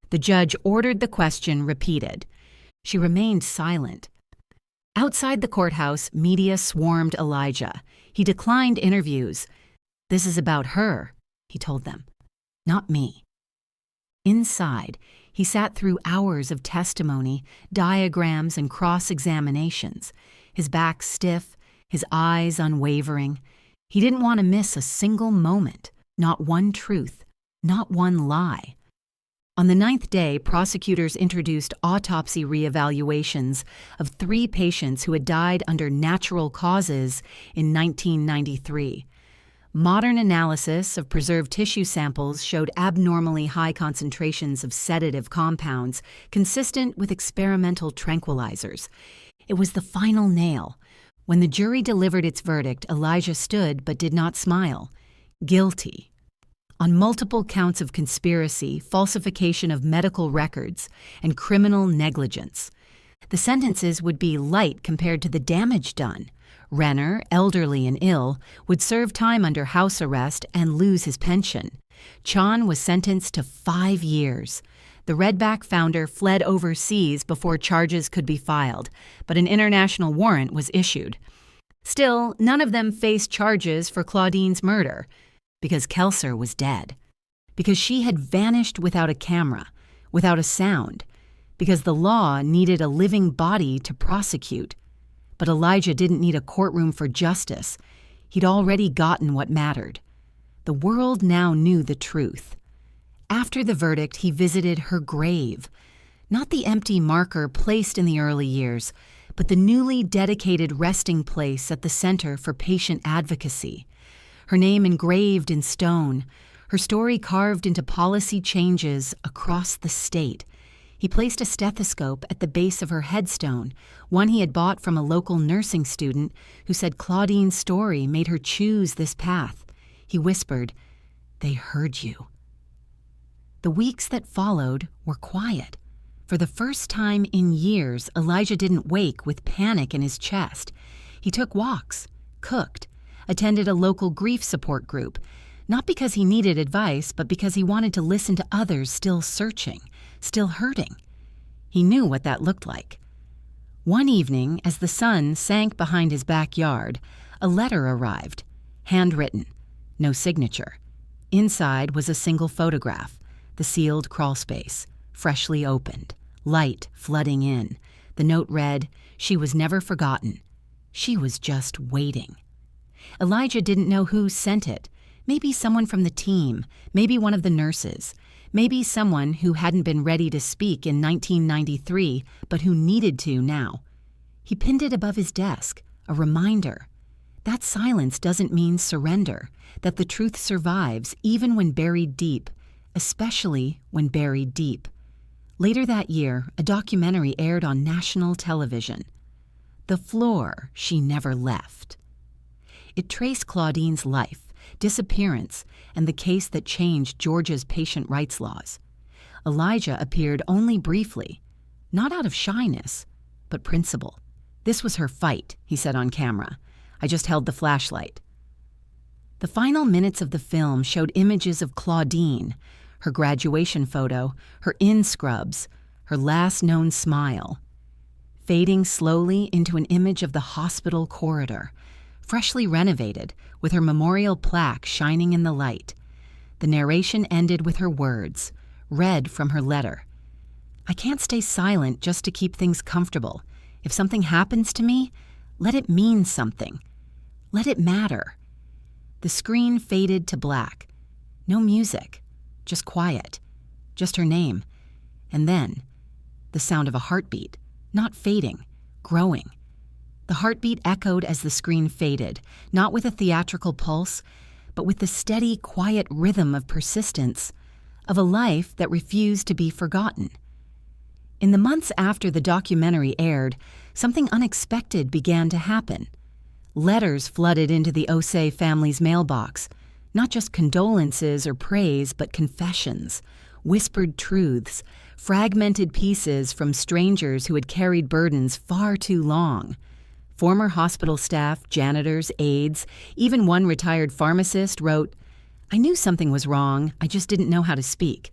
The judge ordered the question repeated. She remained silent. Outside the courthouse, media swarmed Elijah. He declined interviews. "This is about her," he told them, "not me." Inside, he sat through hours of testimony, diagrams, and cross-examinations, his back stiff, his eyes unwavering. He didn't want to miss a single moment, not one truth, not one lie. On the 9th day, prosecutors introduced autopsy reevaluations of 3 patients who had died under natural causes in 1993. Modern analysis of preserved tissue samples showed abnormally high concentrations of sedative compounds consistent with experimental tranquilizers. It was the final nail. When the jury delivered its verdict, Elijah stood but did not smile. Guilty. On multiple counts of conspiracy, falsification of medical records, and criminal negligence. The sentences would be light compared to the damage done. Renner, elderly and ill, would serve time under house arrest and lose his pension. Chan was sentenced to 5 years. The Redback founder fled overseas before charges could be filed, but an international warrant was issued. Still, none of them faced charges for Claudine's murder. Because Kelser was dead. Because she had vanished without a camera, without a sound. Because the law needed a living body to prosecute. But Elijah didn't need a courtroom for justice. He'd already gotten what mattered. The world now knew the truth. After the verdict, he visited her grave. Not the empty marker placed in the early years, but the newly dedicated resting place at the Center for Patient Advocacy. Her name engraved in stone, her story carved into policy changes across the state. He placed a stethoscope at the base of her headstone, one he had bought from a local nursing student who said Claudine's story made her choose this path. He whispered, "They heard you." The weeks that followed were quiet. For the first time in years, Elijah didn't wake with panic in his chest. He took walks, cooked, attended a local grief support group, not because he needed advice, but because he wanted to listen to others still searching, still hurting. He knew what that looked like. One evening, as the sun sank behind his backyard, a letter arrived, handwritten, no signature. Inside was a single photograph, the sealed crawlspace, freshly opened, light flooding in. The note read, "She was never forgotten. She was just waiting." Elijah didn't know who sent it. Maybe someone from the team, maybe one of the nurses, maybe someone who hadn't been ready to speak in 1993, but who needed to now. He pinned it above his desk, a reminder. That silence doesn't mean surrender, that the truth survives even when buried deep, especially when buried deep. Later that year, a documentary aired on national television. The Floor She Never Left. It traced Claudine's life, disappearance, and the case that changed Georgia's patient rights laws. Elijah appeared only briefly, not out of shyness, but principle. "This was her fight," he said on camera. "I just held the flashlight." The final minutes of the film showed images of Claudine, her graduation photo, her in-scrubs, her last known smile, fading slowly into an image of the hospital corridor, freshly renovated, with her memorial plaque shining in the light. The narration ended with her words, read from her letter. "I can't stay silent just to keep things comfortable. If something happens to me, let it mean something. Let it matter." The screen faded to black. No music, just quiet, just her name. And then, the sound of a heartbeat, not fading, growing. The heartbeat echoed as the screen faded, not with a theatrical pulse, but with the steady, quiet rhythm of persistence, of a life that refused to be forgotten. In the months after the documentary aired, something unexpected began to happen. Letters flooded into the Osei family's mailbox, not just condolences or praise, but confessions, whispered truths, fragmented pieces from strangers who had carried burdens far too long. Former hospital staff, janitors, aides, even one retired pharmacist wrote, "I knew something was wrong, I just didn't know how to speak."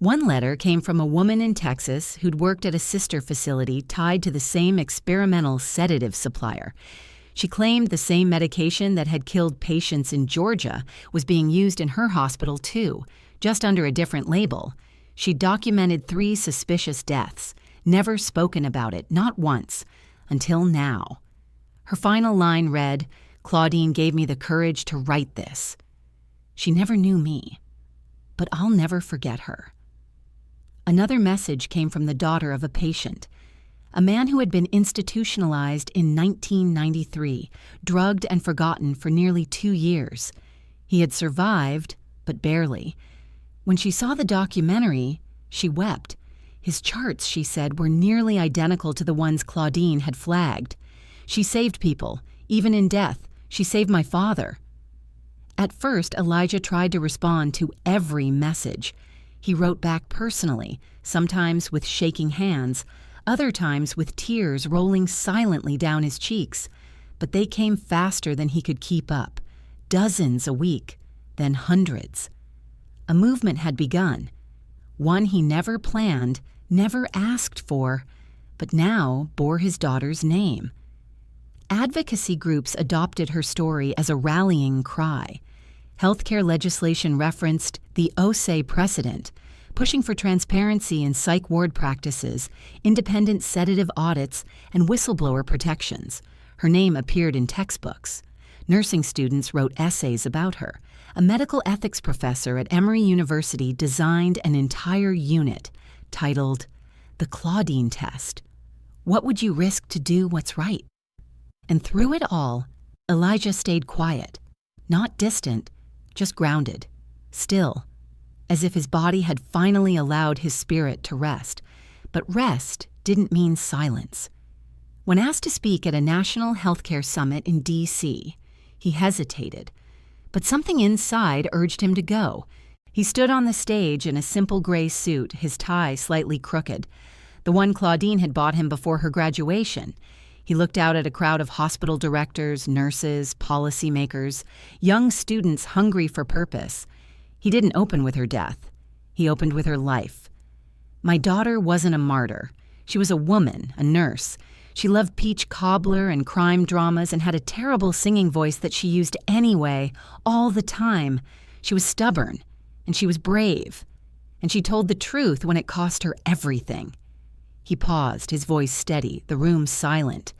One letter came from a woman in Texas who'd worked at a sister facility tied to the same experimental sedative supplier. She claimed the same medication that had killed patients in Georgia was being used in her hospital too, just under a different label. She documented 3 suspicious deaths, never spoken about it, not once, until now. Her final line read, "Claudine gave me the courage to write this. She never knew me, but I'll never forget her." Another message came from the daughter of a patient, a man who had been institutionalized in 1993, drugged and forgotten for nearly 2 years. He had survived, but barely. When she saw the documentary, she wept. His charts, she said, were nearly identical to the ones Claudine had flagged. "She saved people, even in death. She saved my father." At first, Elijah tried to respond to every message. He wrote back personally, sometimes with shaking hands, other times with tears rolling silently down his cheeks. But they came faster than he could keep up, dozens a week, then hundreds. A movement had begun, one he never planned, never asked for, but now bore his daughter's name. Advocacy groups adopted her story as a rallying cry. Healthcare legislation referenced the Osei precedent, pushing for transparency in psych ward practices, independent sedative audits, and whistleblower protections. Her name appeared in textbooks. Nursing students wrote essays about her. A medical ethics professor at Emory University designed an entire unit titled The Claudine Test. What would you risk to do what's right? And through it all, Elijah stayed quiet, not distant, just grounded, still, as if his body had finally allowed his spirit to rest. But rest didn't mean silence. When asked to speak at a national healthcare summit in D.C., he hesitated, but something inside urged him to go. He stood on the stage in a simple gray suit, his tie slightly crooked, the one Claudine had bought him before her graduation. He looked out at a crowd of hospital directors, nurses, policymakers, young students hungry for purpose. He didn't open with her death. He opened with her life. "My daughter wasn't a martyr. She was a woman, a nurse. She loved peach cobbler and crime dramas and had a terrible singing voice that she used anyway, all the time. She was stubborn, and she was brave. And she told the truth when it cost her everything." He paused, his voice steady, the room silent.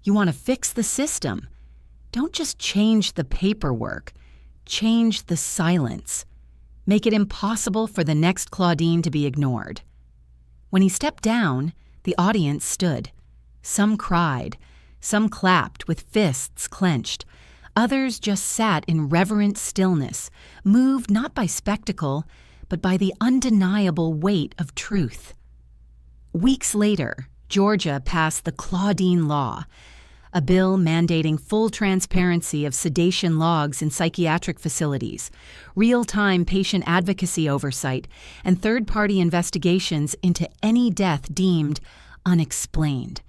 "You want to fix the system. Don't just change the paperwork. Change the silence. Make it impossible for the next Claudine to be ignored." When he stepped down, the audience stood. Some cried, some clapped with fists clenched. Others just sat in reverent stillness, moved not by spectacle, but by the undeniable weight of truth. Weeks later, Georgia passed the Claudine Law, a bill mandating full transparency of sedation logs in psychiatric facilities, real-time patient advocacy oversight, and third-party investigations into any death deemed unexplained.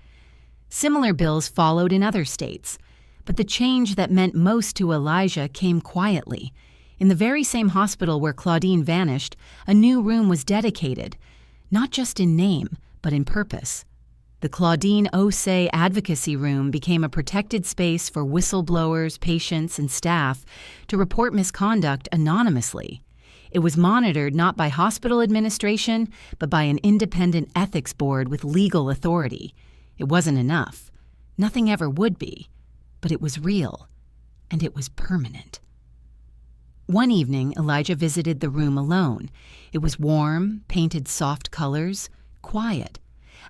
Similar bills followed in other states. But the change that meant most to Elijah came quietly. In the very same hospital where Claudine vanished, a new room was dedicated, not just in name, but in purpose. The Claudine Osei Advocacy Room became a protected space for whistleblowers, patients, and staff to report misconduct anonymously. It was monitored not by hospital administration, but by an independent ethics board with legal authority. It wasn't enough. Nothing ever would be. But it was real, and it was permanent. One evening, Elijah visited the room alone. It was warm, painted soft colors, quiet.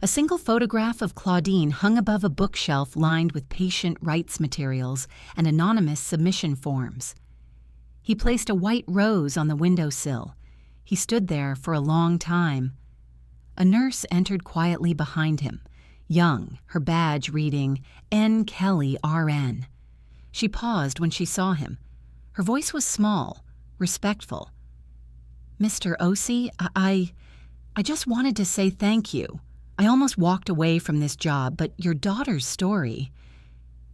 A single photograph of Claudine hung above a bookshelf lined with patient rights materials and anonymous submission forms. He placed a white rose on the windowsill. He stood there for a long time. A nurse entered quietly behind him, young, her badge reading N. Kelly, RN. She paused when she saw him. Her voice was small, respectful. "Mr. Osei, I just wanted to say thank you. I almost walked away from this job, but your daughter's story,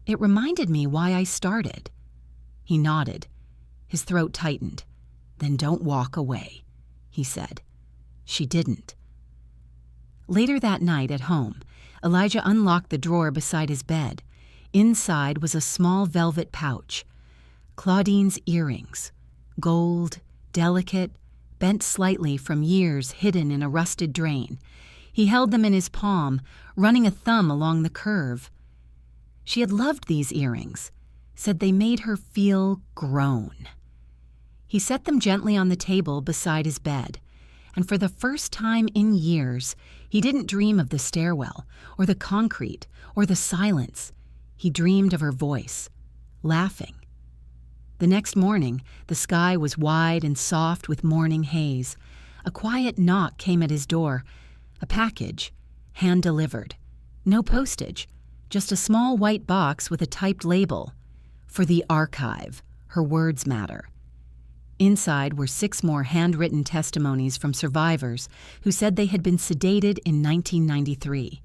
it reminded me why I started." He nodded. His throat tightened. "Then don't walk away," he said. She didn't. Later that night at home, Elijah unlocked the drawer beside his bed. Inside was a small velvet pouch. Claudine's earrings, gold, delicate, bent slightly from years hidden in a rusted drain. He held them in his palm, running a thumb along the curve. She had loved these earrings, said they made her feel grown. He set them gently on the table beside his bed, and for the first time in years, he didn't dream of the stairwell, or the concrete, or the silence. He dreamed of her voice, laughing. The next morning, the sky was wide and soft with morning haze. A quiet knock came at his door. A package, hand-delivered. No postage, just a small white box with a typed label. For the archive, her words matter. Inside were 6 more handwritten testimonies from survivors who said they had been sedated in 1993.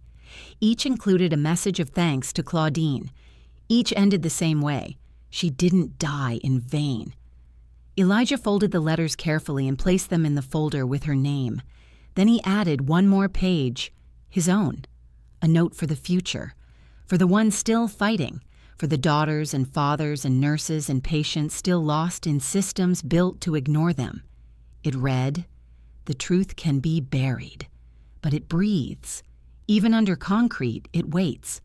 Each included a message of thanks to Claudine. Each ended the same way. She didn't die in vain. Elijah folded the letters carefully and placed them in the folder with her name. Then he added one more page, his own, a note for the future, for the ones still fighting, for the daughters and fathers and nurses and patients still lost in systems built to ignore them. It read, "The truth can be buried, but it breathes. Even under concrete, it waits.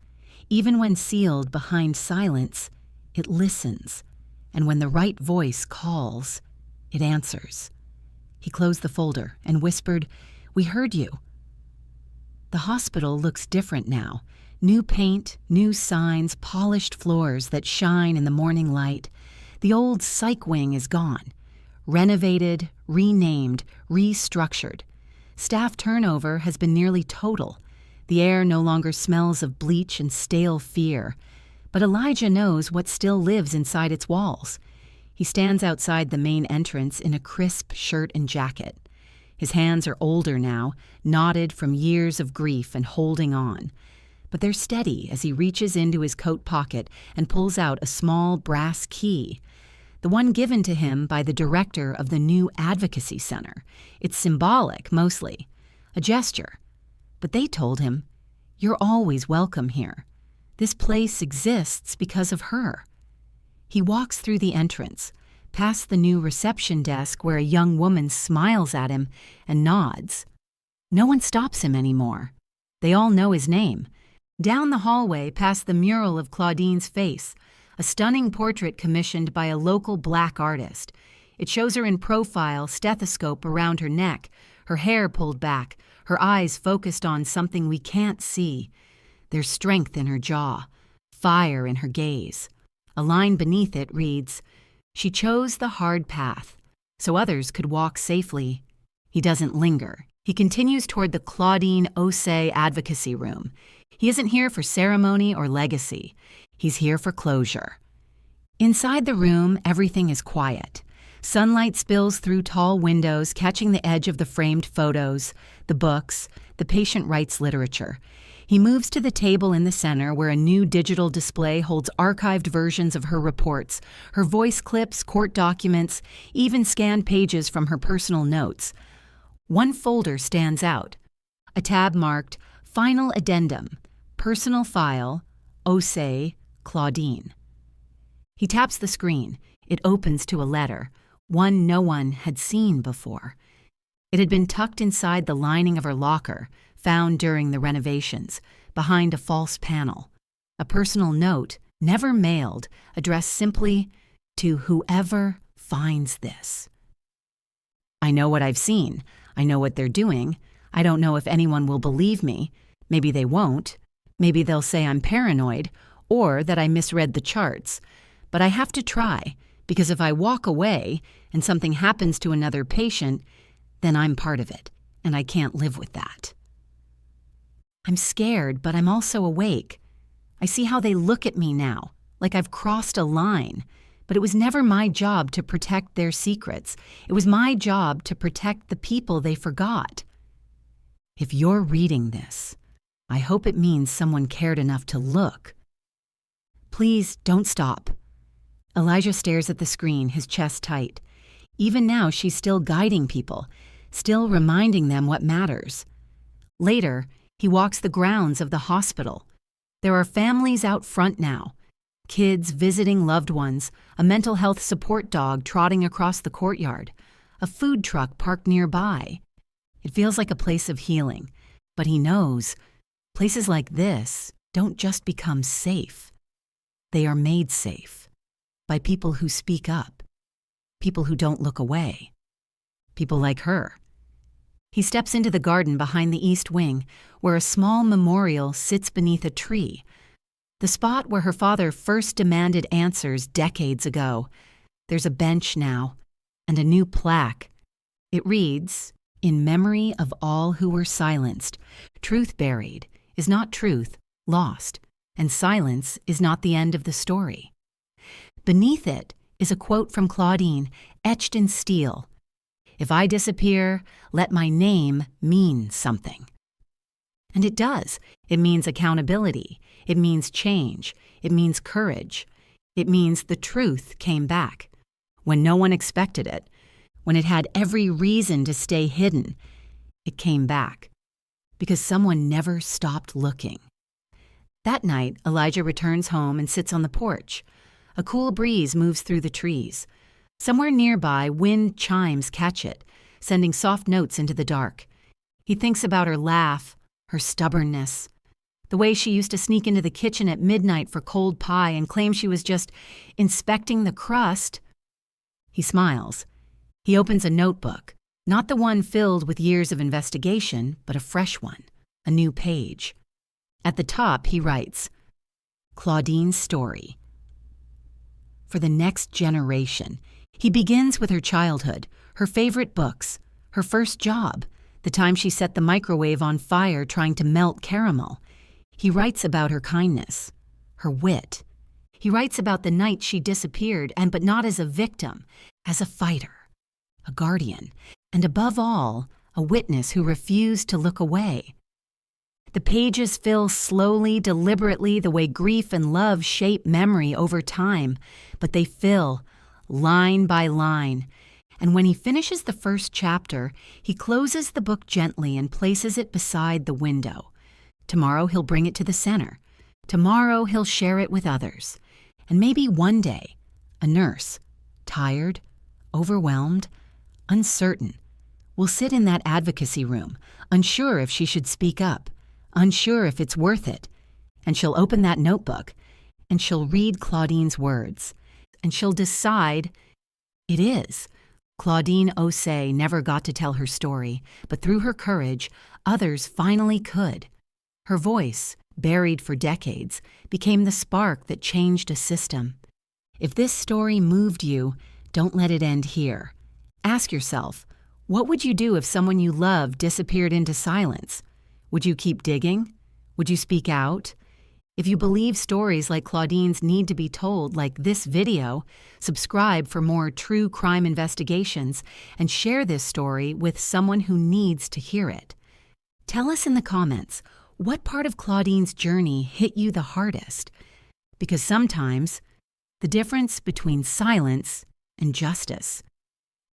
Even when sealed behind silence, it listens. And when the right voice calls, it answers." He closed the folder and whispered, "We heard you." The hospital looks different now. New paint, new signs, polished floors that shine in the morning light. The old psych wing is gone. Renovated, renamed, restructured. Staff turnover has been nearly total. The air no longer smells of bleach and stale fear. But Elijah knows what still lives inside its walls. He stands outside the main entrance in a crisp shirt and jacket. His hands are older now, knotted from years of grief and holding on. But they're steady as he reaches into his coat pocket and pulls out a small brass key, the one given to him by the director of the new advocacy center. It's symbolic, mostly, a gesture. But they told him, "You're always welcome here. This place exists because of her." He walks through the entrance, past the new reception desk where a young woman smiles at him and nods. No one stops him anymore. They all know his name. Down the hallway past the mural of Claudine's face, a stunning portrait commissioned by a local black artist. It shows her in profile, stethoscope around her neck, her hair pulled back, her eyes focused on something we can't see. There's strength in her jaw, fire in her gaze. A line beneath it reads, "She chose the hard path, so others could walk safely." He doesn't linger. He continues toward the Claudine Osei Advocacy Room. He isn't here for ceremony or legacy. He's here for closure. Inside the room, everything is quiet. Sunlight spills through tall windows, catching the edge of the framed photos, the books, the patient rights literature. He moves to the table in the center where a new digital display holds archived versions of her reports, her voice clips, court documents, even scanned pages from her personal notes. One folder stands out, a tab marked Final Addendum, Personal File, Osei, Claudine. He taps the screen. It opens to a letter, one no one had seen before. It had been tucked inside the lining of her locker, found during the renovations, behind a false panel. A personal note, never mailed, addressed simply to whoever finds this. I know what I've seen. I know what they're doing. I don't know if anyone will believe me. Maybe they won't. Maybe they'll say I'm paranoid or that I misread the charts. But I have to try, because if I walk away and something happens to another patient, then I'm part of it, and I can't live with that. I'm scared, but I'm also awake. I see how they look at me now, like I've crossed a line. But it was never my job to protect their secrets. It was my job to protect the people they forgot. If you're reading this, I hope it means someone cared enough to look. Please don't stop. Elijah stares at the screen, his chest tight. Even now, she's still guiding people, still reminding them what matters. Later, he walks the grounds of the hospital. There are families out front now. Kids visiting loved ones, a mental health support dog trotting across the courtyard, a food truck parked nearby. It feels like a place of healing, but he knows places like this don't just become safe. They are made safe by people who speak up, people who don't look away, people like her. He steps into the garden behind the east wing, where a small memorial sits beneath a tree, the spot where her father first demanded answers decades ago. There's a bench now, and a new plaque. It reads, "In memory of all who were silenced, truth buried is not truth lost, and silence is not the end of the story." Beneath it is a quote from Claudine, etched in steel. "If I disappear, let my name mean something." And it does. It means accountability. It means change. It means courage. It means the truth came back. When no one expected it, when it had every reason to stay hidden, it came back. Because someone never stopped looking. That night, Elijah returns home and sits on the porch. A cool breeze moves through the trees. Somewhere nearby, wind chimes catch it, sending soft notes into the dark. He thinks about her laugh, her stubbornness, the way she used to sneak into the kitchen at midnight for cold pie and claim she was just inspecting the crust. He smiles. He opens a notebook, not the one filled with years of investigation, but a fresh one, a new page. At the top, he writes, "Claudine's story." For the next generation, he begins with her childhood, her favorite books, her first job, the time she set the microwave on fire trying to melt caramel. He writes about her kindness, her wit. He writes about the night she disappeared, but not as a victim, as a fighter, a guardian, and above all, a witness who refused to look away. The pages fill slowly, deliberately, the way grief and love shape memory over time, but they fill, line by line. And when he finishes the first chapter, he closes the book gently and places it beside the window. Tomorrow he'll bring it to the center. Tomorrow he'll share it with others. And maybe one day, a nurse, tired, overwhelmed, uncertain, will sit in that advocacy room, unsure if she should speak up, unsure if it's worth it. And she'll open that notebook, and she'll read Claudine's words, and she'll decide it is. Claudine Osei never got to tell her story, but through her courage, others finally could. Her voice, buried for decades, became the spark that changed a system. If this story moved you, don't let it end here. Ask yourself, what would you do if someone you love disappeared into silence? Would you keep digging? Would you speak out? If you believe stories like Claudine's need to be told, like this video, subscribe for more true crime investigations and share this story with someone who needs to hear it. Tell us in the comments, What part of Claudine's journey hit you the hardest? Because sometimes the difference between silence and justice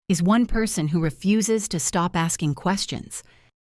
is one person who refuses to stop asking questions,